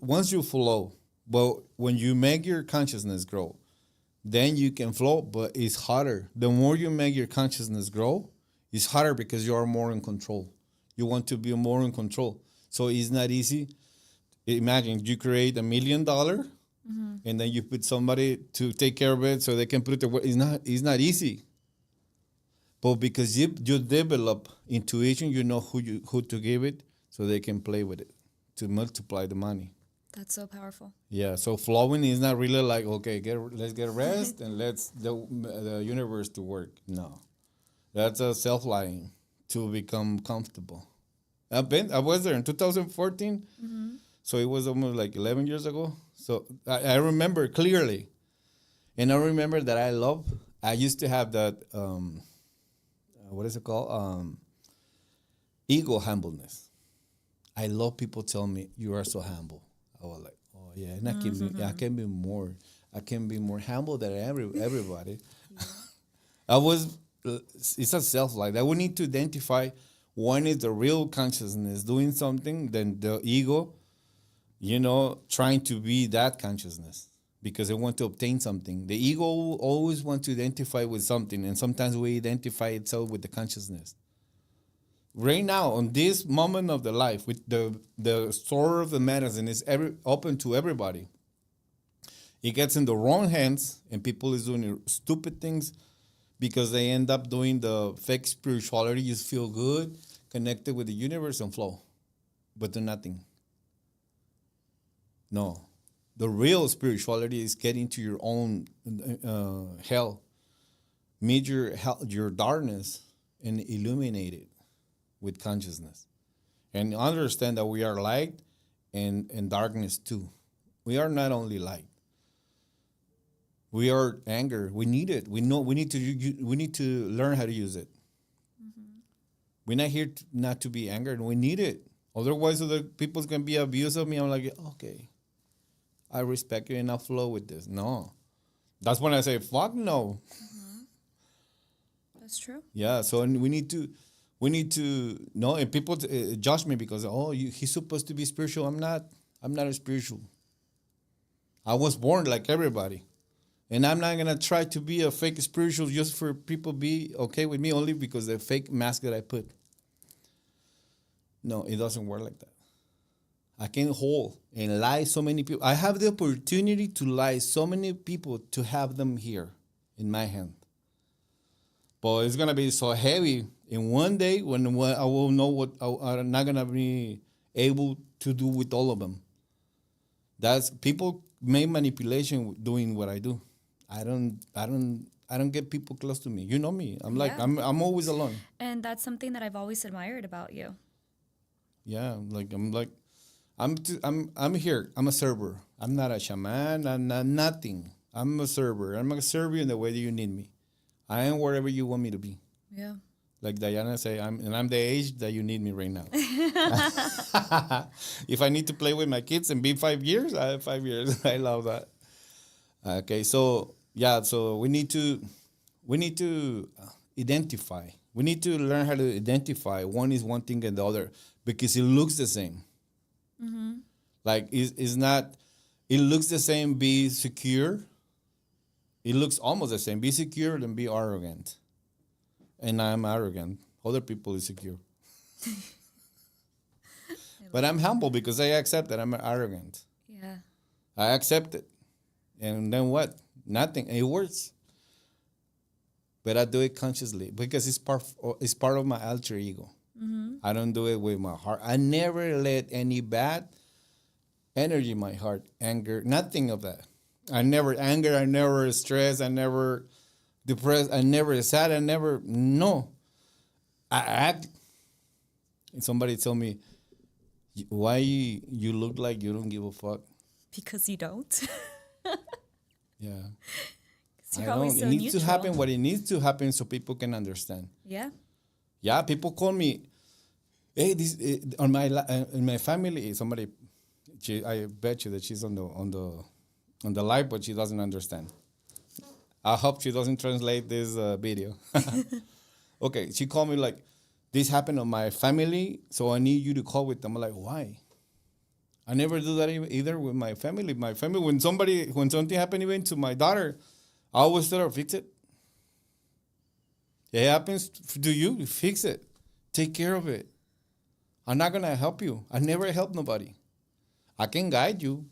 Once you flow, but when you make your consciousness grow, then you can flow, but it's harder. The more you make your consciousness grow, it's harder because you are more in control. You want to be more in control. So it's not easy. Imagine you create $1 million and then you put somebody to take care of it so they can put it to work. It's not easy. But because you develop intuition, you know who to give it, so they can play with it to multiply the money. That's so powerful. Yeah, so flowing is not really like, okay, let's get rest and let's the universe to work. No, that's a self lying to become comfortable. I was there in 2014, so it was almost like 11 years ago. So I remember clearly, and I remember that I used to have that what is it called, ego humbleness. I love people tell me you are so humble. I was like, oh yeah, and I can be more humble than everybody. I was, it's a self life that we need to identify. One is the real consciousness doing something, then the ego, trying to be that consciousness because they want to obtain something. The ego always wants to identify with something, and sometimes we identify itself with the consciousness. Right now, on this moment of the life, with the store of the medicine is open to everybody. It gets in the wrong hands, and people is doing stupid things because they end up doing the fake spirituality. You feel good, connected with the universe and flow, but do nothing. No. The real spirituality is getting to your own hell. Meet your darkness and illuminate it with consciousness. And understand that we are light and darkness too. We are not only light. We are anger. We need it. We know we need to learn how to use it. We're not here not to be angered. We need it. Otherwise, other people's gonna be abused of me. I'm like, okay, I respect you and I'll flow with this. No, that's when I say, fuck no. That's true. Yeah. So we need to know. And people judge me because he's supposed to be spiritual. I'm not. I'm not a spiritual. I was born like everybody. And I'm not going to try to be a fake spiritual just for people be okay with me only because the fake mask that I put. No, it doesn't work like that. I can hold and lie so many people. I have the opportunity to lie so many people to have them here in my hand. But it's going to be so heavy. And one day when I will know what I'm not going to be able to do with all of them. That's people make manipulation doing what I do. I don't get people close to me. You know me. I'm like I'm always alone. And that's something that I've always admired about you. Yeah, I'm here. I'm a server. I'm not a shaman. I'm not nothing. I'm a server. I'm gonna serve you in the way that you need me. I am wherever you want me to be. Yeah. Like Diana say, I'm the age that you need me right now. If I need to play with my kids and be 5 years, I have 5 years. I love that. Okay, so we need to identify. We need to learn how to identify. One is one thing and the other because it looks the same. Mm-hmm. Like it's not. It looks the same. Be secure. It looks almost the same. Be secure and be arrogant. And I'm arrogant. Other people is secure. But I'm humble because I accept that I'm arrogant. Yeah. I accept it. And then what? Nothing. It works. But I do it consciously because it's part of my alter ego. Mm-hmm. I don't do it with my heart. I never let any bad energy in my heart, anger, nothing of that. I never anger. I never stress. I never depressed. I never sad. No. I act. And somebody told me, why you look like you don't give a fuck? Because you don't. Yeah. I don't. So it needs to happen what it needs to happen so people can understand. Yeah. Yeah, people call me, hey, in my family, somebody, I bet you that she's on the live, but she doesn't understand. I hope she doesn't translate this video. Okay, she called me like, this happened on my family, so I need you to call with them. I'm like, why? I never do that either with my family. My family, when something happened even to my daughter, I always tell her, fix it. It happens to you, fix it. Take care of it. I'm not going to help you. I never help nobody. I can guide you,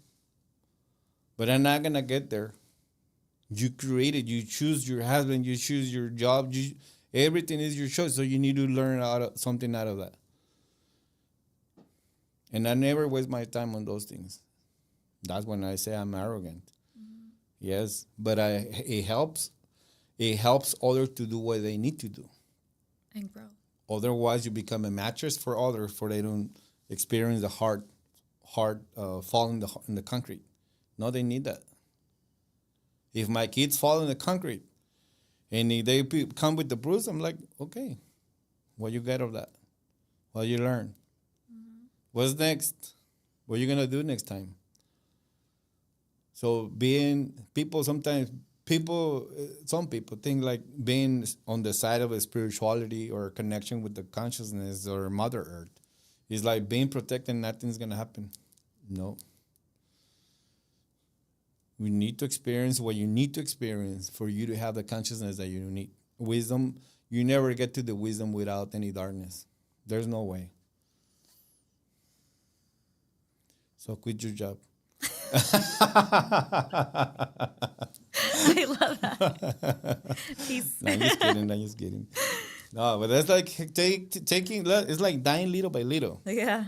but I'm not going to get there. You create it. You choose your husband. You choose your job. Everything is your choice, so you need to learn something out of that. And I never waste my time on those things. That's when I say I'm arrogant. Yes, but it helps. It helps others to do what they need to do. And grow. Otherwise, you become a mattress for others, for they don't experience the hard fall in the concrete. No, they need that. If my kids fall in the concrete and if they come with the bruise, I'm like, okay, what you get of that? What you learn? What's next? What you gonna do next time? So some people think like being on the side of a spirituality or a connection with the consciousness or Mother Earth is like being protected. Nothing's gonna happen. No. We need to experience what you need to experience for you to have the consciousness that you need. Wisdom, you never get to the wisdom without any darkness. There's no way. So quit your job. I love that. Peace. No, I'm just kidding. No, but that's like taking. It's like dying little by little. Yeah.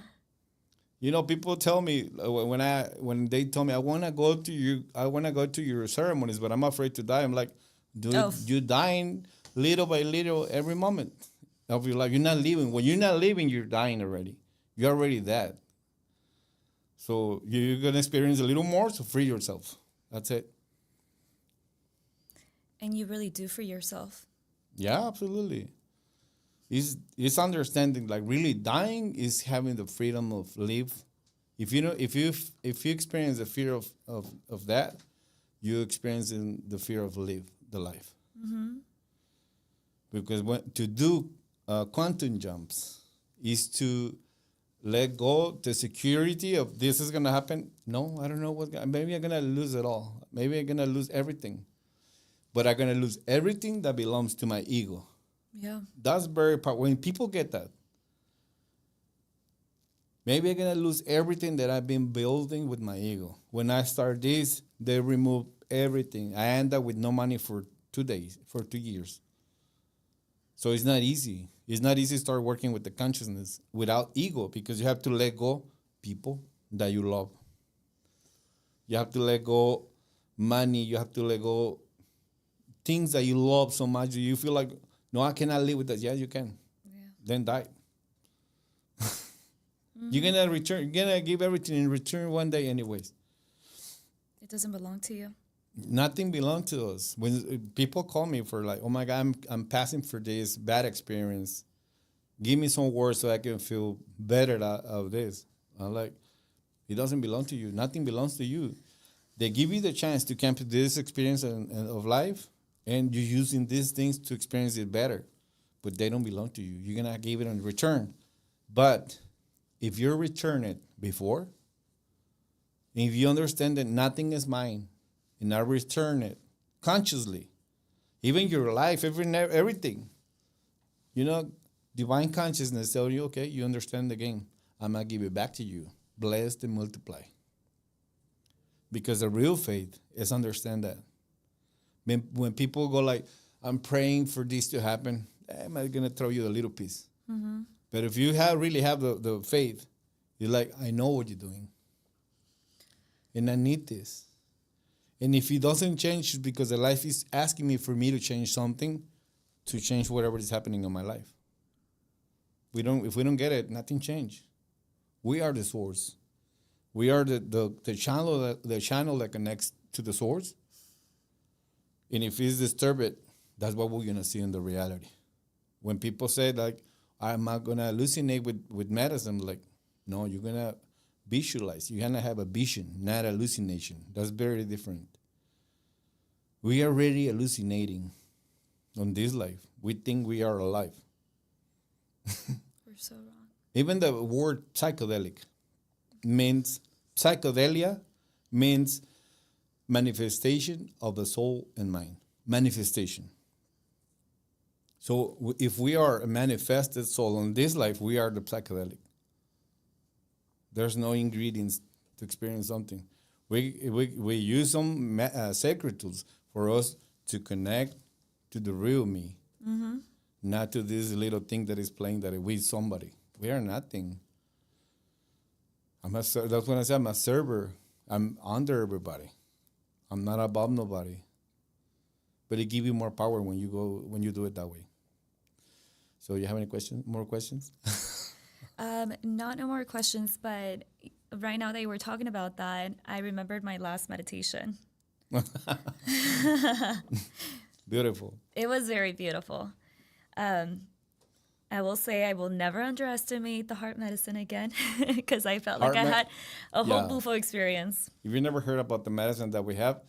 You know, people tell me when they tell me I want to go to your ceremonies, but I'm afraid to die. I'm like, dude, you're dying little by little every moment of your life. You're not living. When you're not living, you're dying already. You're already dead. So you're gonna experience a little more. So free yourself. That's it. And you really do for yourself. Yeah, absolutely. It's understanding like really dying is having the freedom of live. If you experience the fear of that, you experience the fear of live the life. Mm-hmm. Because to do quantum jumps is to let go the security of this is gonna happen. No, I don't know maybe I'm gonna lose it all. Maybe I'm gonna lose everything. But I'm gonna lose everything that belongs to my ego. Yeah. That's very powerful. When people get that, maybe I'm gonna lose everything that I've been building with my ego. When I start this, they remove everything. I end up with no money for 2 days, for 2 years. So it's not easy. It's not easy to start working with the consciousness without ego because you have to let go people that you love. You have to let go money. You have to let go things that you love so much. You feel like, no, I cannot live with that. Yes, you can. Yeah. Then die. Mm-hmm. You're gonna return. You're gonna give everything in return one day, anyways. It doesn't belong to you. Nothing belongs to us. When people call me for like, oh my God, I'm passing for this bad experience. Give me some words so I can feel better of this. I'm like, it doesn't belong to you. Nothing belongs to you. They give you the chance to come to this experience of life, and you're using these things to experience it better. But they don't belong to you. You're going to give it in return. But if you return it before, if you understand that nothing is mine, and I return it consciously, even your life, everything, divine consciousness tells you, okay, you understand the game. I'm going to give it back to you. Blessed and multiply. Because the real faith is understand that. When people go like, I'm praying for this to happen, I'm going to throw you a little piece. Mm-hmm. But if you really have the faith, you're like, I know what you're doing. And I need this. And if it doesn't change, it's because the life is asking me for me to change something, to change whatever is happening in my life. If we don't get it, nothing changes. We are the source. We are the channel that connects to the source. And if it's disturbed, that's what we're gonna see in the reality. When people say like, I'm not gonna hallucinate with medicine, like, no, you're gonna visualize. You're gonna have a vision, not hallucination. That's very different. We are already hallucinating on this life. We think we are alive. We're so wrong. Even the word psychedelic means psychedelia means manifestation of the soul and mind. Manifestation. So if we are a manifested soul in this life, we are the psychedelic. There's no ingredients to experience something. We use some sacred tools for us to connect to the real me. Mm-hmm. not to this little thing that is playing that we somebody. We are nothing. That's when I say I'm a server. I'm under everybody. I'm not above nobody. But it gives you more power when you do it that way. So you have any questions? More questions? Not no more questions, but right now that you were talking about that, I remembered my last meditation. Beautiful. It was very beautiful. I will say I will never underestimate the heart medicine again because I felt like Heart I me- had a whole Yeah. bufo experience. If you never heard about the medicine that we have,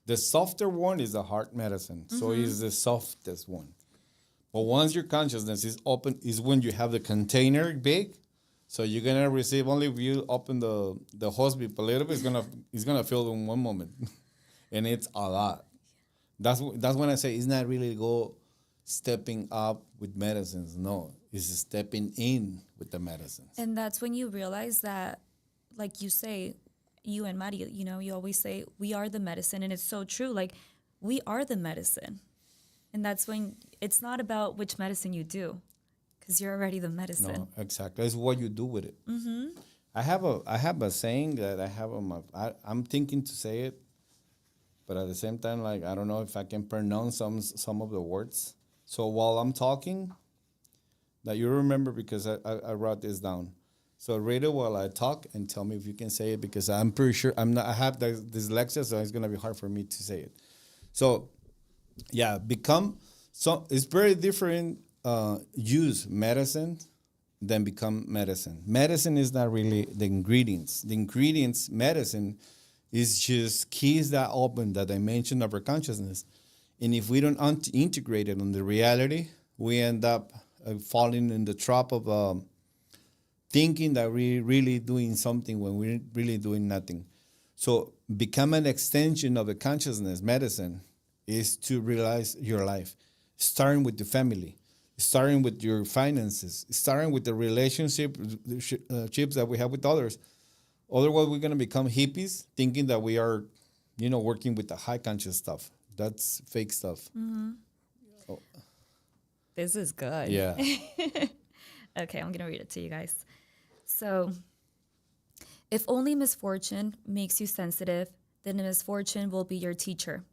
the softer one is the heart medicine. So it's the softest one. But once your consciousness is open, is when you have the container big. So you're gonna receive only if you open the hospital a little bit. It's gonna fill in one moment, and it's a lot. That's when I say it's not really go stepping up with medicines. No, it's stepping in with the medicines. And that's when you realize that, like you say, you and Maria, you always say, we are the medicine. And it's so true. Like, we are the medicine. And that's when it's not about which medicine you do, because you're already the medicine. No, exactly. It's what you do with it. I have a saying that I have on my. I'm thinking to say it, but at the same time, like I don't know if I can pronounce some of the words. So while I'm talking, that you remember because I wrote this down. So read it while I talk and tell me if you can say it because I'm pretty sure I have the dyslexia, so it's gonna be hard for me to say it. So yeah, it's very different. Use medicine than become medicine. Medicine is not really the ingredients. The ingredients, medicine, is just keys that open the dimension of our consciousness. And if we don't integrate it on the reality, we end up falling in the trap of thinking that we're really doing something when we're really doing nothing. So become an extension of the consciousness. Medicine is to realize your life, starting with the family, starting with your finances, starting with the relationships that we have with others. Otherwise, we're going to become hippies thinking that we are, working with the high conscious stuff. That's fake stuff. This is good. Yeah. Okay, I'm going to read it to you guys. So, if only misfortune makes you sensitive, then misfortune will be your teacher.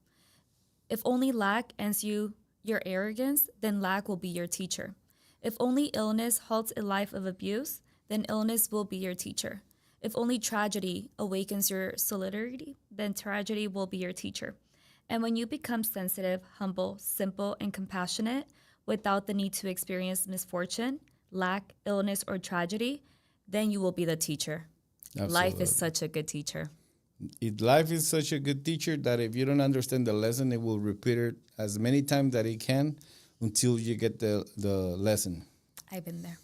If only lack ends your arrogance, then lack will be your teacher. If only illness halts a life of abuse, then illness will be your teacher. If only tragedy awakens your solidarity, then tragedy will be your teacher. And when you become sensitive, humble, simple, and compassionate, without the need to experience misfortune, lack, illness, or tragedy, then you will be the teacher. Life is such a good teacher. Life is such a good teacher that if you don't understand the lesson, it will repeat it as many times that it can until you get the lesson. I've been there.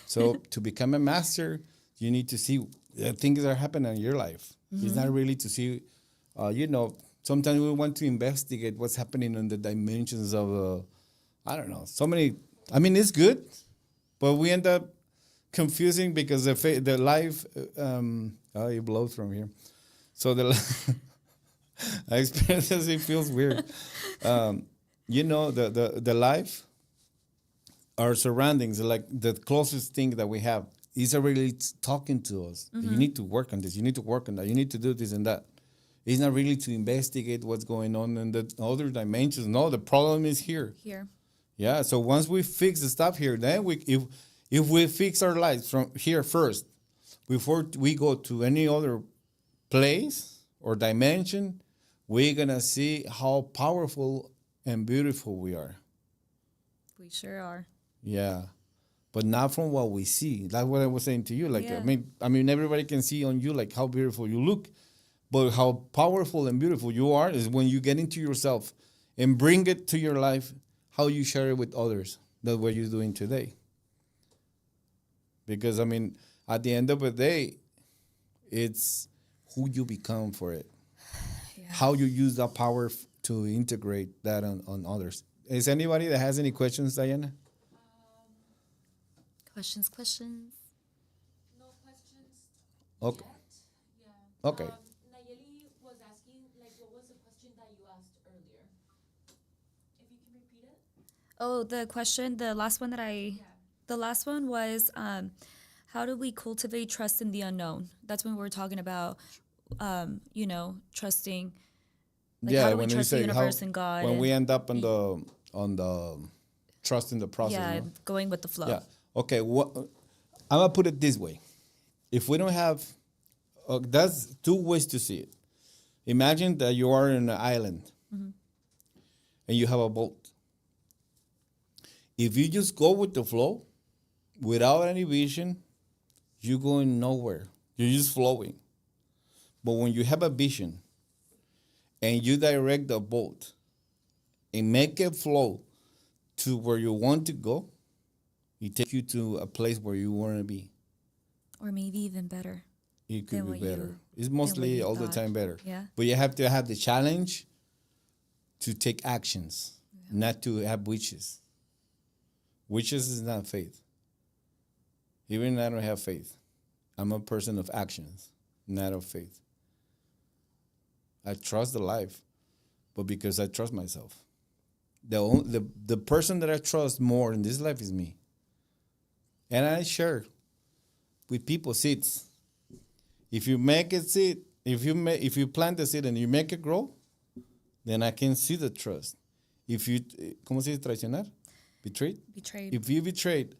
So to become a master, you need to see the things that are happening in your life. It's not really to see, sometimes we want to investigate what's happening in the dimensions of, I don't know, so many. I mean, it's good, but we end up confusing because the life, it blows from here. So I experience this, it feels weird. The life, our surroundings, like the closest thing that we have, is already talking to us. You need to work on this. You need to work on that. You need to do this and that. It's not really to investigate what's going on in the other dimensions. No, the problem is here. Here. Yeah. So once we fix the stuff here, then if we fix our lives from here first, before we go to any other place or dimension, we're gonna see how powerful and beautiful we are. We sure are. Yeah, but not from what we see. That's what I was saying to you. Like, Yeah. I mean, everybody can see on you like how beautiful you look, but how powerful and beautiful you are is when you get into yourself and bring it to your life. How you share it with others. That's what you're doing today. Because at the end of the day, it's who you become for it. Yeah. How you use that power to integrate that on others. Is anybody that has any questions, Diana? Questions? No questions Okay. yet. Yeah. Okay. Nayeli was asking, what was the question that you asked earlier? If you can repeat it. Oh, the question, Yeah. the last one was, how do we cultivate trust in the unknown? That's when we were talking about, trusting, like how Yeah, do we when you trust the say how universe and God when we and end up on the trust in the process, yeah, no? going with the flow. Yeah. Okay. I'm gonna put it this way: if we don't have, that's two ways to see it. Imagine that you are in an island and you have a boat. If you just go with the flow without any vision, you're going nowhere. You're just flowing. But when you have a vision and you direct the boat and make it flow to where you want to go, it takes you to a place where you want to be. Or maybe even better It could than be what better. It's than what mostly you all the thought. time better. Yeah. But you have to have the challenge to take actions, not to have wishes. Wishes is not faith. Even I don't have faith. I'm a person of actions, not of faith. I trust the life, but because I trust myself. The person that I trust more in this life is me. And I share with people seeds. If you make it seed, if you plant the seed and you make it grow, then I can see the trust. If you, ¿cómo se dice traicionar? Betrayed? Betrayed. If you betrayed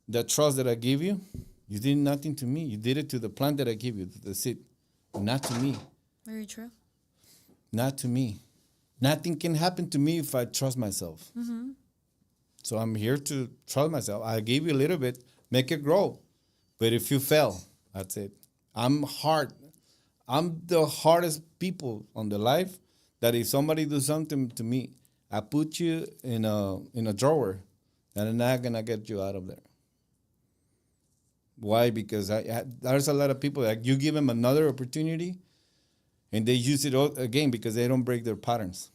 the trust that I give you, you did nothing to me. You did it to the plant that I give you, the seed, not to me. Very true. Not to me. Nothing can happen to me if I trust myself. So I'm here to trust myself. I give you a little bit, make it grow. But if you fail, that's it. I'm hard. I'm the hardest people on the life that if somebody do something to me, I put you in a drawer and I'm not gonna get you out of there. Why? Because there's a lot of people that you give them another opportunity and they use it all again because they don't break their patterns.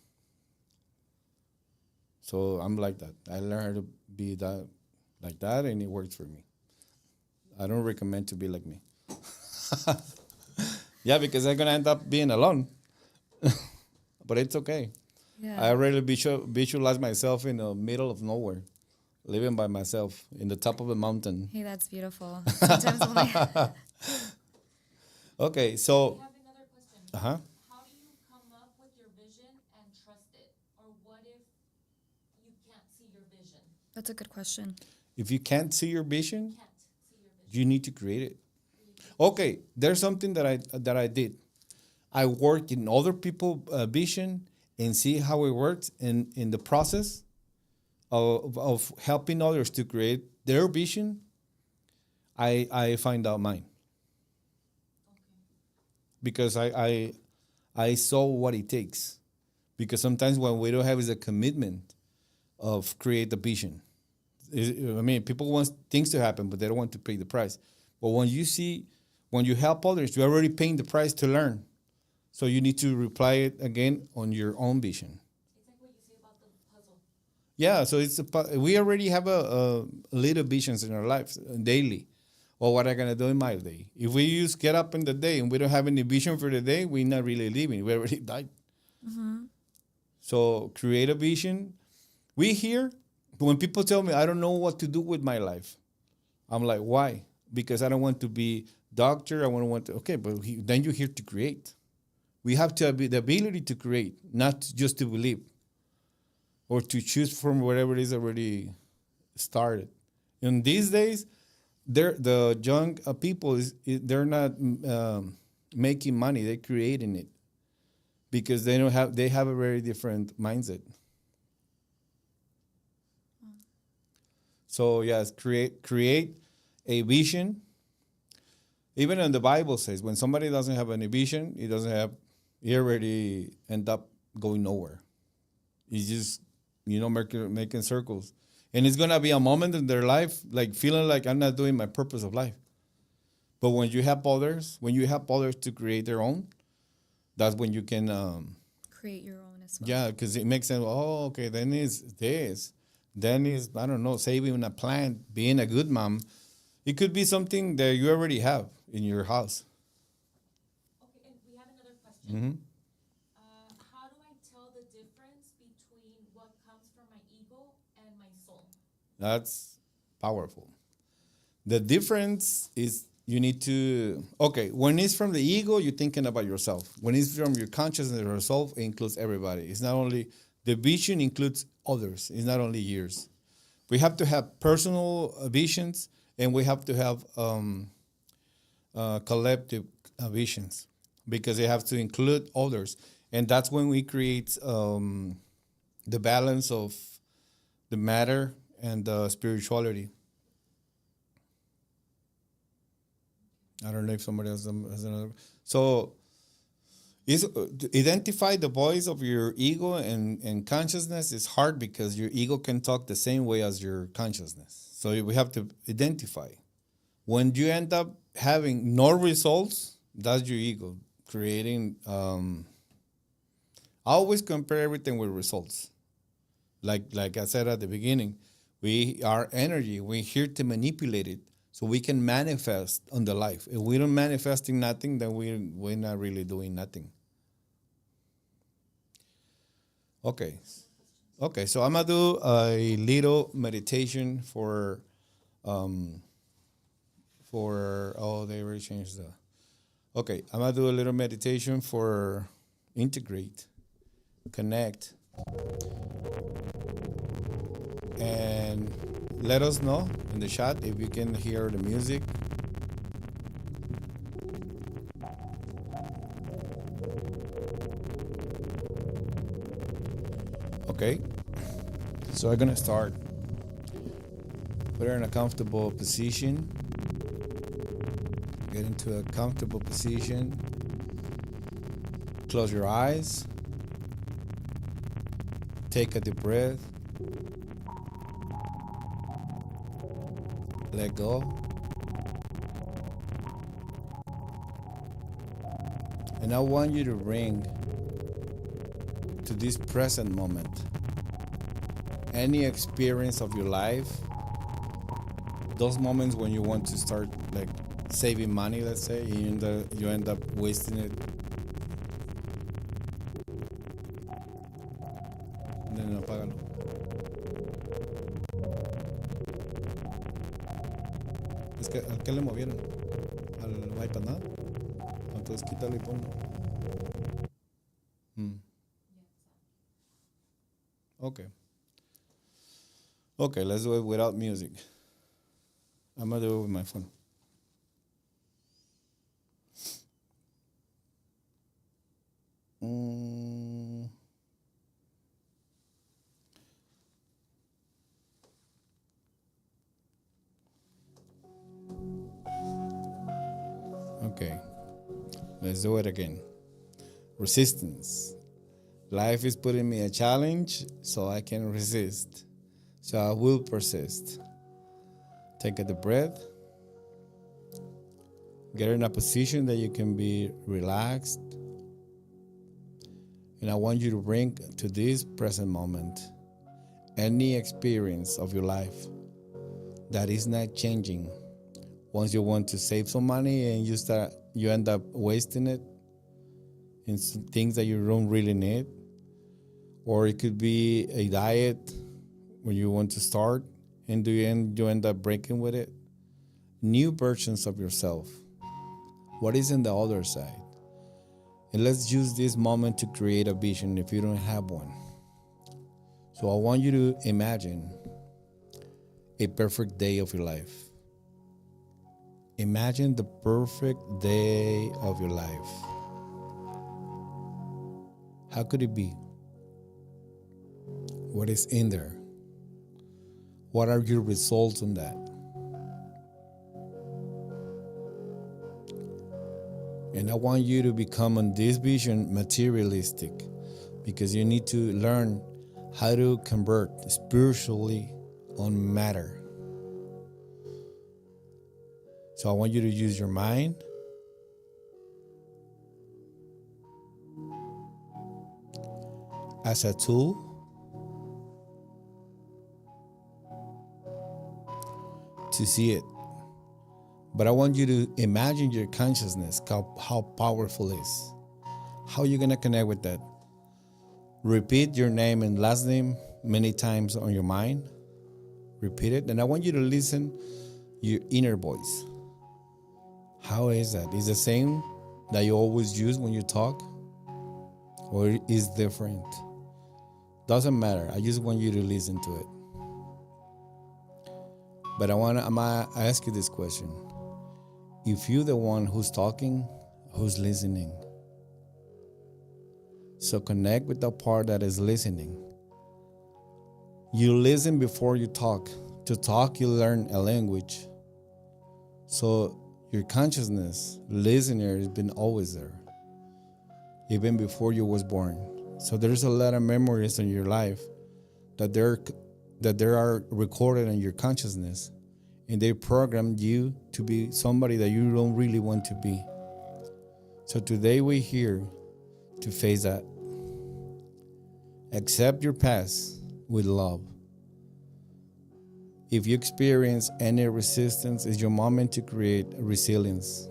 So I'm like that. I learned how to be that like that and it works for me. I don't recommend to be like me. Yeah, because I'm gonna end up being alone. But it's okay. Yeah. I already visualize myself in the middle of nowhere, living by myself in the top of a mountain. Hey, that's beautiful. Sometimes when I, Okay, We so have another question. uh-huh. How do you come up with your vision and trust it? Or what if you can't see your vision? that's a good question. If you can't see your vision, Can't see your vision. you need to create it. Okay, there's something that I did. I worked in other people's vision and see how it works. And in the process of helping others to create their vision, I find out mine because I saw what it takes. Because sometimes what we don't have is a commitment of create the vision. I mean, people want things to happen, but they don't want to pay the price. But when you help others, you're already paying the price to learn. So you need to reply it again on your own vision. It's like what you say about the puzzle. Yeah, so we already have a little visions in our lives daily, or what I'm gonna do in my day. If we just get up in the day and we don't have any vision for the day, we're not really living. We already died. So create a vision. We here, when people tell me I don't know what to do with my life, I'm like, why? Because I don't want to be doctor. I want to. Okay, but then you're here to create. We have to have the ability to create, not just to believe or to choose from whatever is already started. In these days, the young people they're not making money; they're creating it because they have a very different mindset. So yes, create a vision. Even in the Bible says when somebody doesn't have any vision, he already end up going nowhere. He's just making circles, and it's gonna be a moment in their life like feeling like I'm not doing my purpose of life. But when you help others to create their own, that's when you can Create your own as well. yeah, because it makes sense. Oh, okay, then is this. Then is, I don't know, saving a plant, being a good mom. It could be something that you already have in your house. Okay, and we have another question. How do I tell the difference between what comes from my ego and my That's powerful. The difference is you need to, okay, when it's from the ego, you're thinking about yourself. When it's from your consciousness or yourself, it includes everybody. It's not only, the vision includes others. It's not only yours. We have to have personal visions, and we have to have collective visions, because they have to include others. And that's when we create the balance of the matter and the spirituality. I don't know if somebody else has another. So, to identify the voice of your ego and consciousness is hard, because your ego can talk the same way as your consciousness. So we have to identify. When you end up having no results, that's your ego creating. I always compare everything with results. Like I said at the beginning, we are energy. We're here to manipulate it so we can manifest on the life. If we don't manifesting nothing, then we're not really doing nothing. Okay. Okay, so I'm gonna do a little meditation for they already changed the. Okay, I'm gonna do a little meditation for integrate, connect, and let us know in the chat if you can hear the music. Okay, so I'm gonna start. Put her in a comfortable position. Get into a comfortable position. Close your eyes. Take a deep breath. Let go. And I want you to bring to this present moment any experience of your life, those moments when you want to start like saving money, let's say, you end up wasting it. No, apágalo. Es que, ¿a qué le movieron? ¿Al iPad, nada? Entonces quítalo y ponlo. Okay. Okay, let's do it without music. I'm gonna do it with my phone. Okay, let's do it again. Resistance. Life is putting me a challenge, so I can resist. So I will persist. Take a deep breath. Get in a position that you can be relaxed. And I want you to bring to this present moment any experience of your life that is not changing. Once you want to save some money and you end up wasting it in some things that you don't really need. Or it could be a diet when you want to start and you end up breaking with it. New versions of yourself. What is in the other side? And let's use this moment to create a vision if you don't have one. So I want you to imagine a perfect day of your life. Imagine the perfect day of your life. How could it be? What is in there? What are your results on that? And I want you to become on this vision materialistic, because you need to learn how to convert spiritually on matter. So I want you to use your mind. As a tool to see it. But I want you to imagine your consciousness, how powerful it is. How are you going to connect with that? Repeat your name and last name many times on your mind. repeat it, and I want you to listen your inner voice. How is that? Is the same that you always use when you talk, or is different? Doesn't matter. I just want you to listen to it. But I'm gonna ask you this question. If you're the one who's talking, who's listening? So connect with the part that is listening. You listen before you talk. To talk, you learn a language. So your consciousness, listener, has been always there, even before you was born. So there's a lot of memories in your life that there are recorded in your consciousness, and they programmed you to be somebody that you don't really want to be. So today we're here to face that. Accept your past with love. If you experience any resistance, it's your moment to create resilience.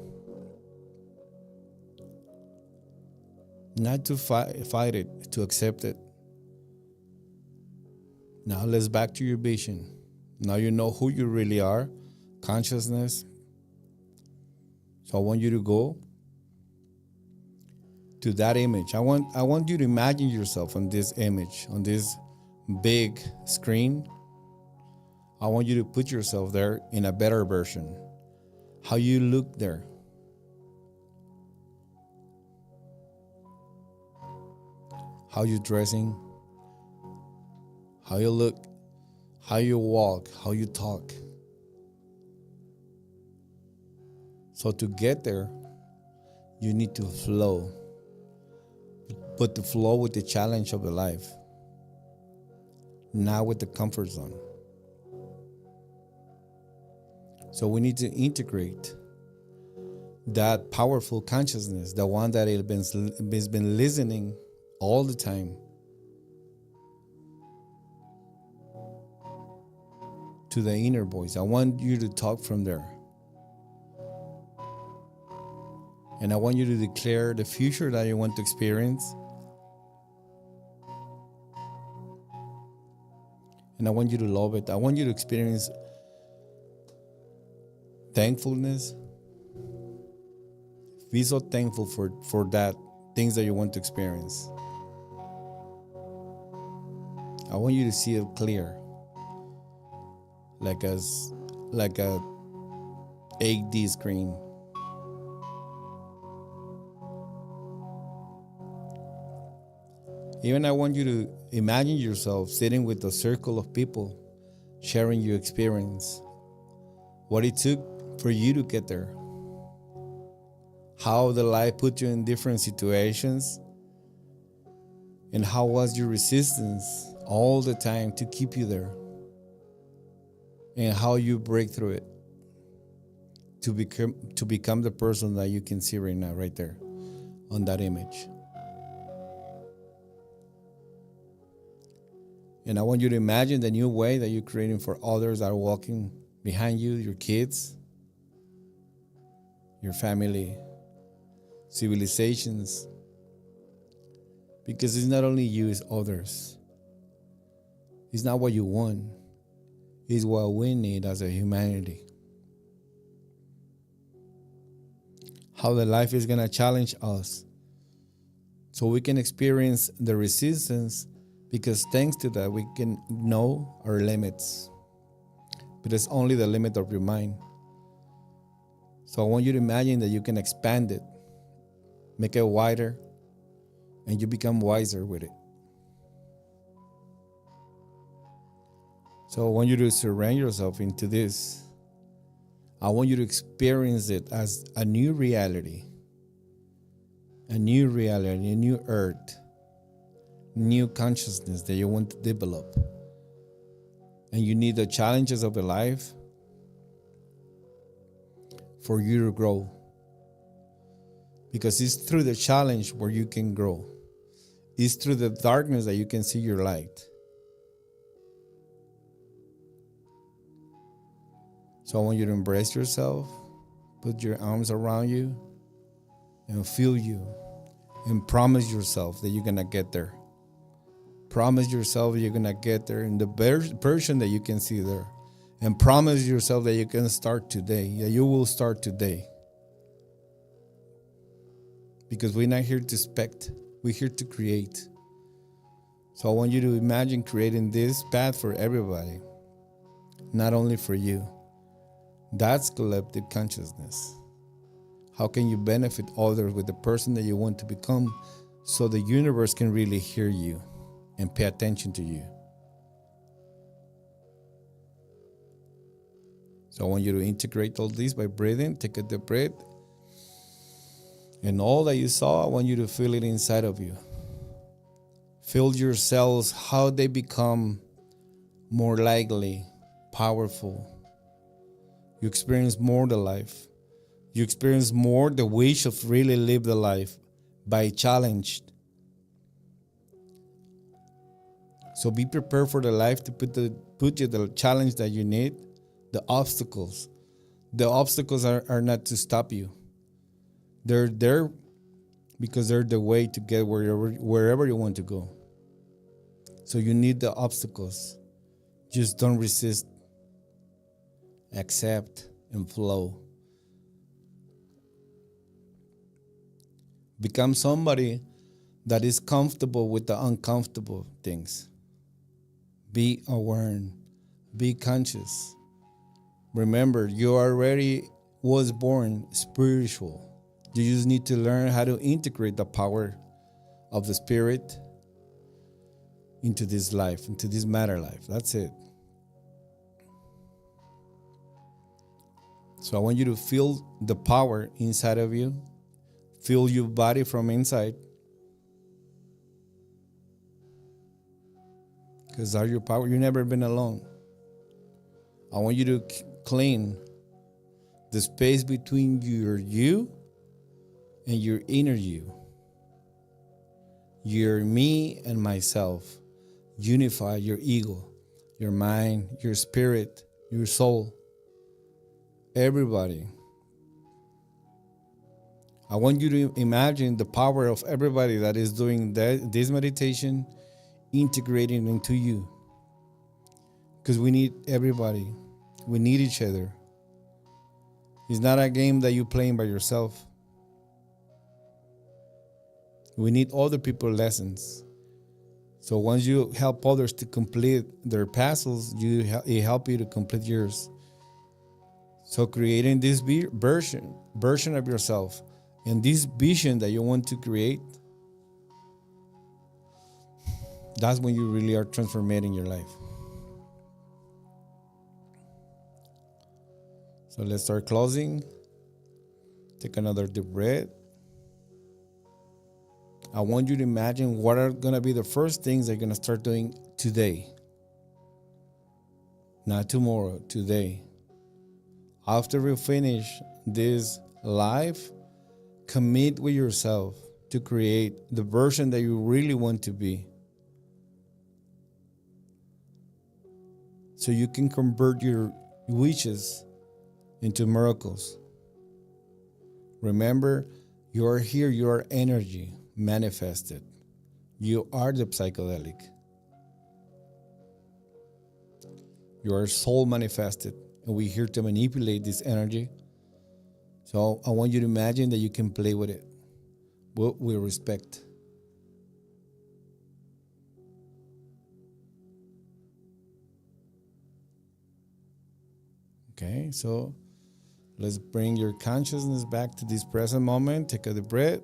Not to fight it, to accept it. Now let's back to your vision. Now you know who you really are, consciousness. So I want you to go to that image. I want you to imagine yourself on this image, on this big screen. I want you to put yourself there in a better version. How you look there. How you dressing. How you look. How you walk. How you talk. So to get there, you need to flow. But to flow with the challenge of the life. Not with the comfort zone. So we need to integrate that powerful consciousness, the one that has been listening all the time, to the inner voice. I want you to talk from there. And I want you to declare the future that you want to experience. And I want you to love it. I want you to experience thankfulness. Be so thankful for that things that you want to experience. I want you to see it clear, like a 8D screen. Even I want you to imagine yourself sitting with a circle of people, sharing your experience, what it took for you to get there, how the life put you in different situations, and how was your resistance all the time to keep you there, and how you break through it to become the person that you can see right now, right there on that image. And I want you to imagine the new way that you're creating for others that are walking behind you, your kids, your family, civilizations. Because it's not only you, it's others. It's not what you want. It's what we need as a humanity. How the life is going to challenge us so we can experience the resistance, because thanks to that we can know our limits. But it's only the limit of your mind. So I want you to imagine that you can expand it, make it wider, and you become wiser with it. So I want you to surrender yourself into this. I want you to experience it as a new reality, a new earth, new consciousness that you want to develop. And you need the challenges of the life for you to grow. Because it's through the challenge where you can grow. It's through the darkness that you can see your light. So I want you to embrace yourself, put your arms around you, and feel you. And promise yourself that you're going to get there. Promise yourself you're going to get there in the version that you can see there. And promise yourself that you can start today, that you will start today. Because we're not here to expect, we're here to create. So I want you to imagine creating this path for everybody, not only for you. That's collective consciousness. How can you benefit others with the person that you want to become so the universe can really hear you and pay attention to you? So I want you to integrate all this by breathing. Take a deep breath. And all that you saw, I want you to feel it inside of you. Feel your cells, how they become more lively, powerful. You experience more the life. You experience more the wish of really live the life by challenged. So be prepared for the life to put you the challenge that you need, the obstacles. The obstacles are not to stop you. They're there because they're the way to get wherever you want to go. So you need the obstacles. Just don't resist. Accept and flow. Become somebody that is comfortable with the uncomfortable things. Be aware. Be conscious. Remember, you already was born spiritual. You just need to learn how to integrate the power of the spirit into this life, into this matter life. That's it. So I want you to feel the power inside of you. Feel your body from inside. Because that's your power. You've never been alone. I want you to clean the space between your you and your inner you. Your me and myself. Unify your ego, your mind, your spirit, your soul. Everybody. I want you to imagine the power of everybody that is doing this meditation, integrating into you. Because we need everybody. We need each other. It's not a game that you're playing by yourself. We need other people's lessons. So once you help others to complete their puzzles, it help you to complete yours. So creating this version of yourself and this vision that you want to create, that's when you really are transforming your life. So let's start closing. Take another deep breath. I want you to imagine what are going to be the first things that you're going to start doing today. Not tomorrow, today. After we finish this life, commit with yourself to create the version that you really want to be. So you can convert your wishes into miracles. Remember, you are here, you are energy manifested. You are the psychedelic. You are soul manifested, and we're here to manipulate this energy. So I want you to imagine that you can play with it with respect. Okay, so let's bring your consciousness back to this present moment. Take a deep breath.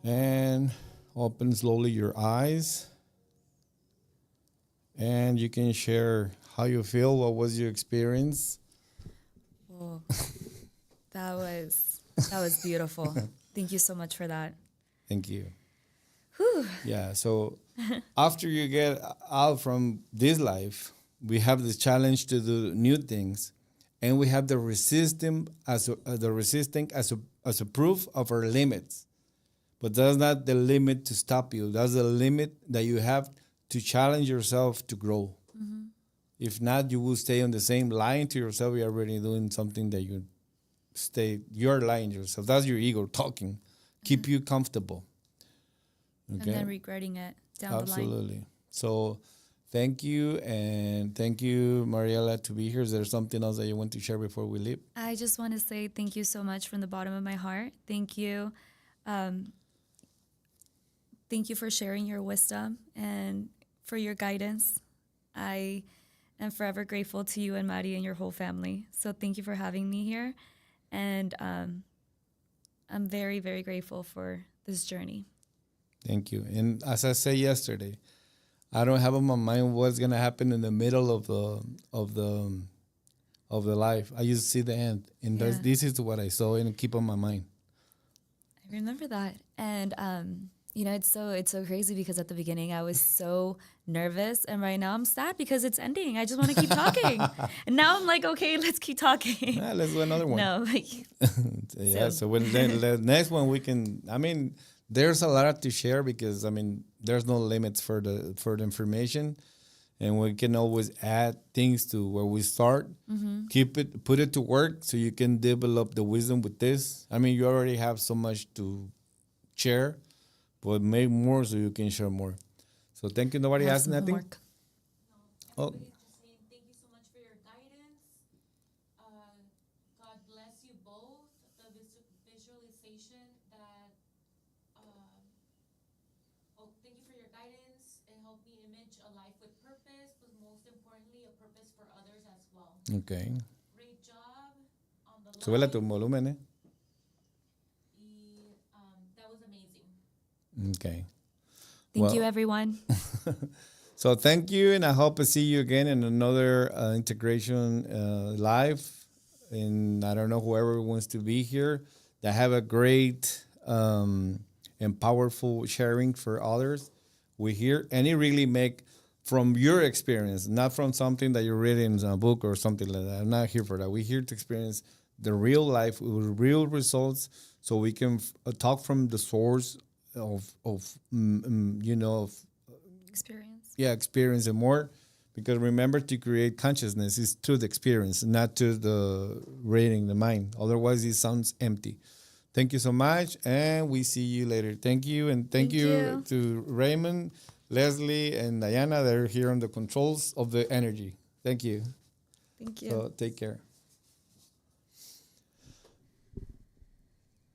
And open slowly your eyes. And you can share how you feel. What was your experience? Whoa. That was beautiful. Thank you so much for that. Thank you. Whew. Yeah, so after you get out from this life, we have this challenge to do new things, and we have the resisting as a proof of our limits. But that's not the limit to stop you. That's the limit that you have to challenge yourself to grow. Mm-hmm. If not, you will stay on the same line to yourself. You're already doing something that you're lying to yourself. That's your ego talking. Keep you comfortable. Okay? And then regretting it down the line. Absolutely. So Thank you, and thank you, Mariela, to be here. Is there something else that you want to share before we leave? I just want to say thank you so much from the bottom of my heart. Thank you. Um, thank you for sharing your wisdom and for your guidance. I am forever grateful to you and Maddie and your whole family. So thank you for having me here. And I'm very, very grateful for this journey. Thank you. And as I said yesterday, I don't have in my mind what's gonna happen in the middle of the life. I just see the end, and Yeah. this is what I saw and keep on my mind. I remember that. And it's so crazy because at the beginning I was so nervous, and right now I'm sad because it's ending. I just want to keep talking. And now I'm like, okay, let's keep talking. Let's do another one. No, like Yeah. So when the next one we can. I mean, there's a lot to share because I mean, there's no limits for the information, and we can always add things to where we start. Put it to work so you can develop the wisdom with this. I mean, you already have so much to share, but make more so you can share more. So thank you. Nobody have asked some nothing. homework. Oh. Everybody's just saying thank you so much for your guidance. God bless you both. The visualization that, thank you for your guidance. It helped me image a life with purpose, but most importantly, a purpose for others as well. Okay. Great job on the Súbele tu live. volumen, eh? That was amazing. Okay. Thank you, Well- everyone. So thank you, and I hope to see you again in another integration live. And I don't know whoever wants to be here. That have a great and powerful sharing for others. We hear, and it really make from your experience, not from something that you read in a book or something like that. I'm not here for that. We're here to experience the real life with real results, so we can talk from the source of Experience. experience and more, because remember, to create consciousness is through the experience, not to the reading the mind. Otherwise it sounds empty. Thank you so much, and we see you later. Thank you, and thank Thank you you. to Raymond, Leslie, and Diana. They're here on the controls of the energy. Thank you. Thank you. So take care.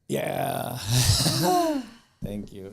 Yeah. Thank you.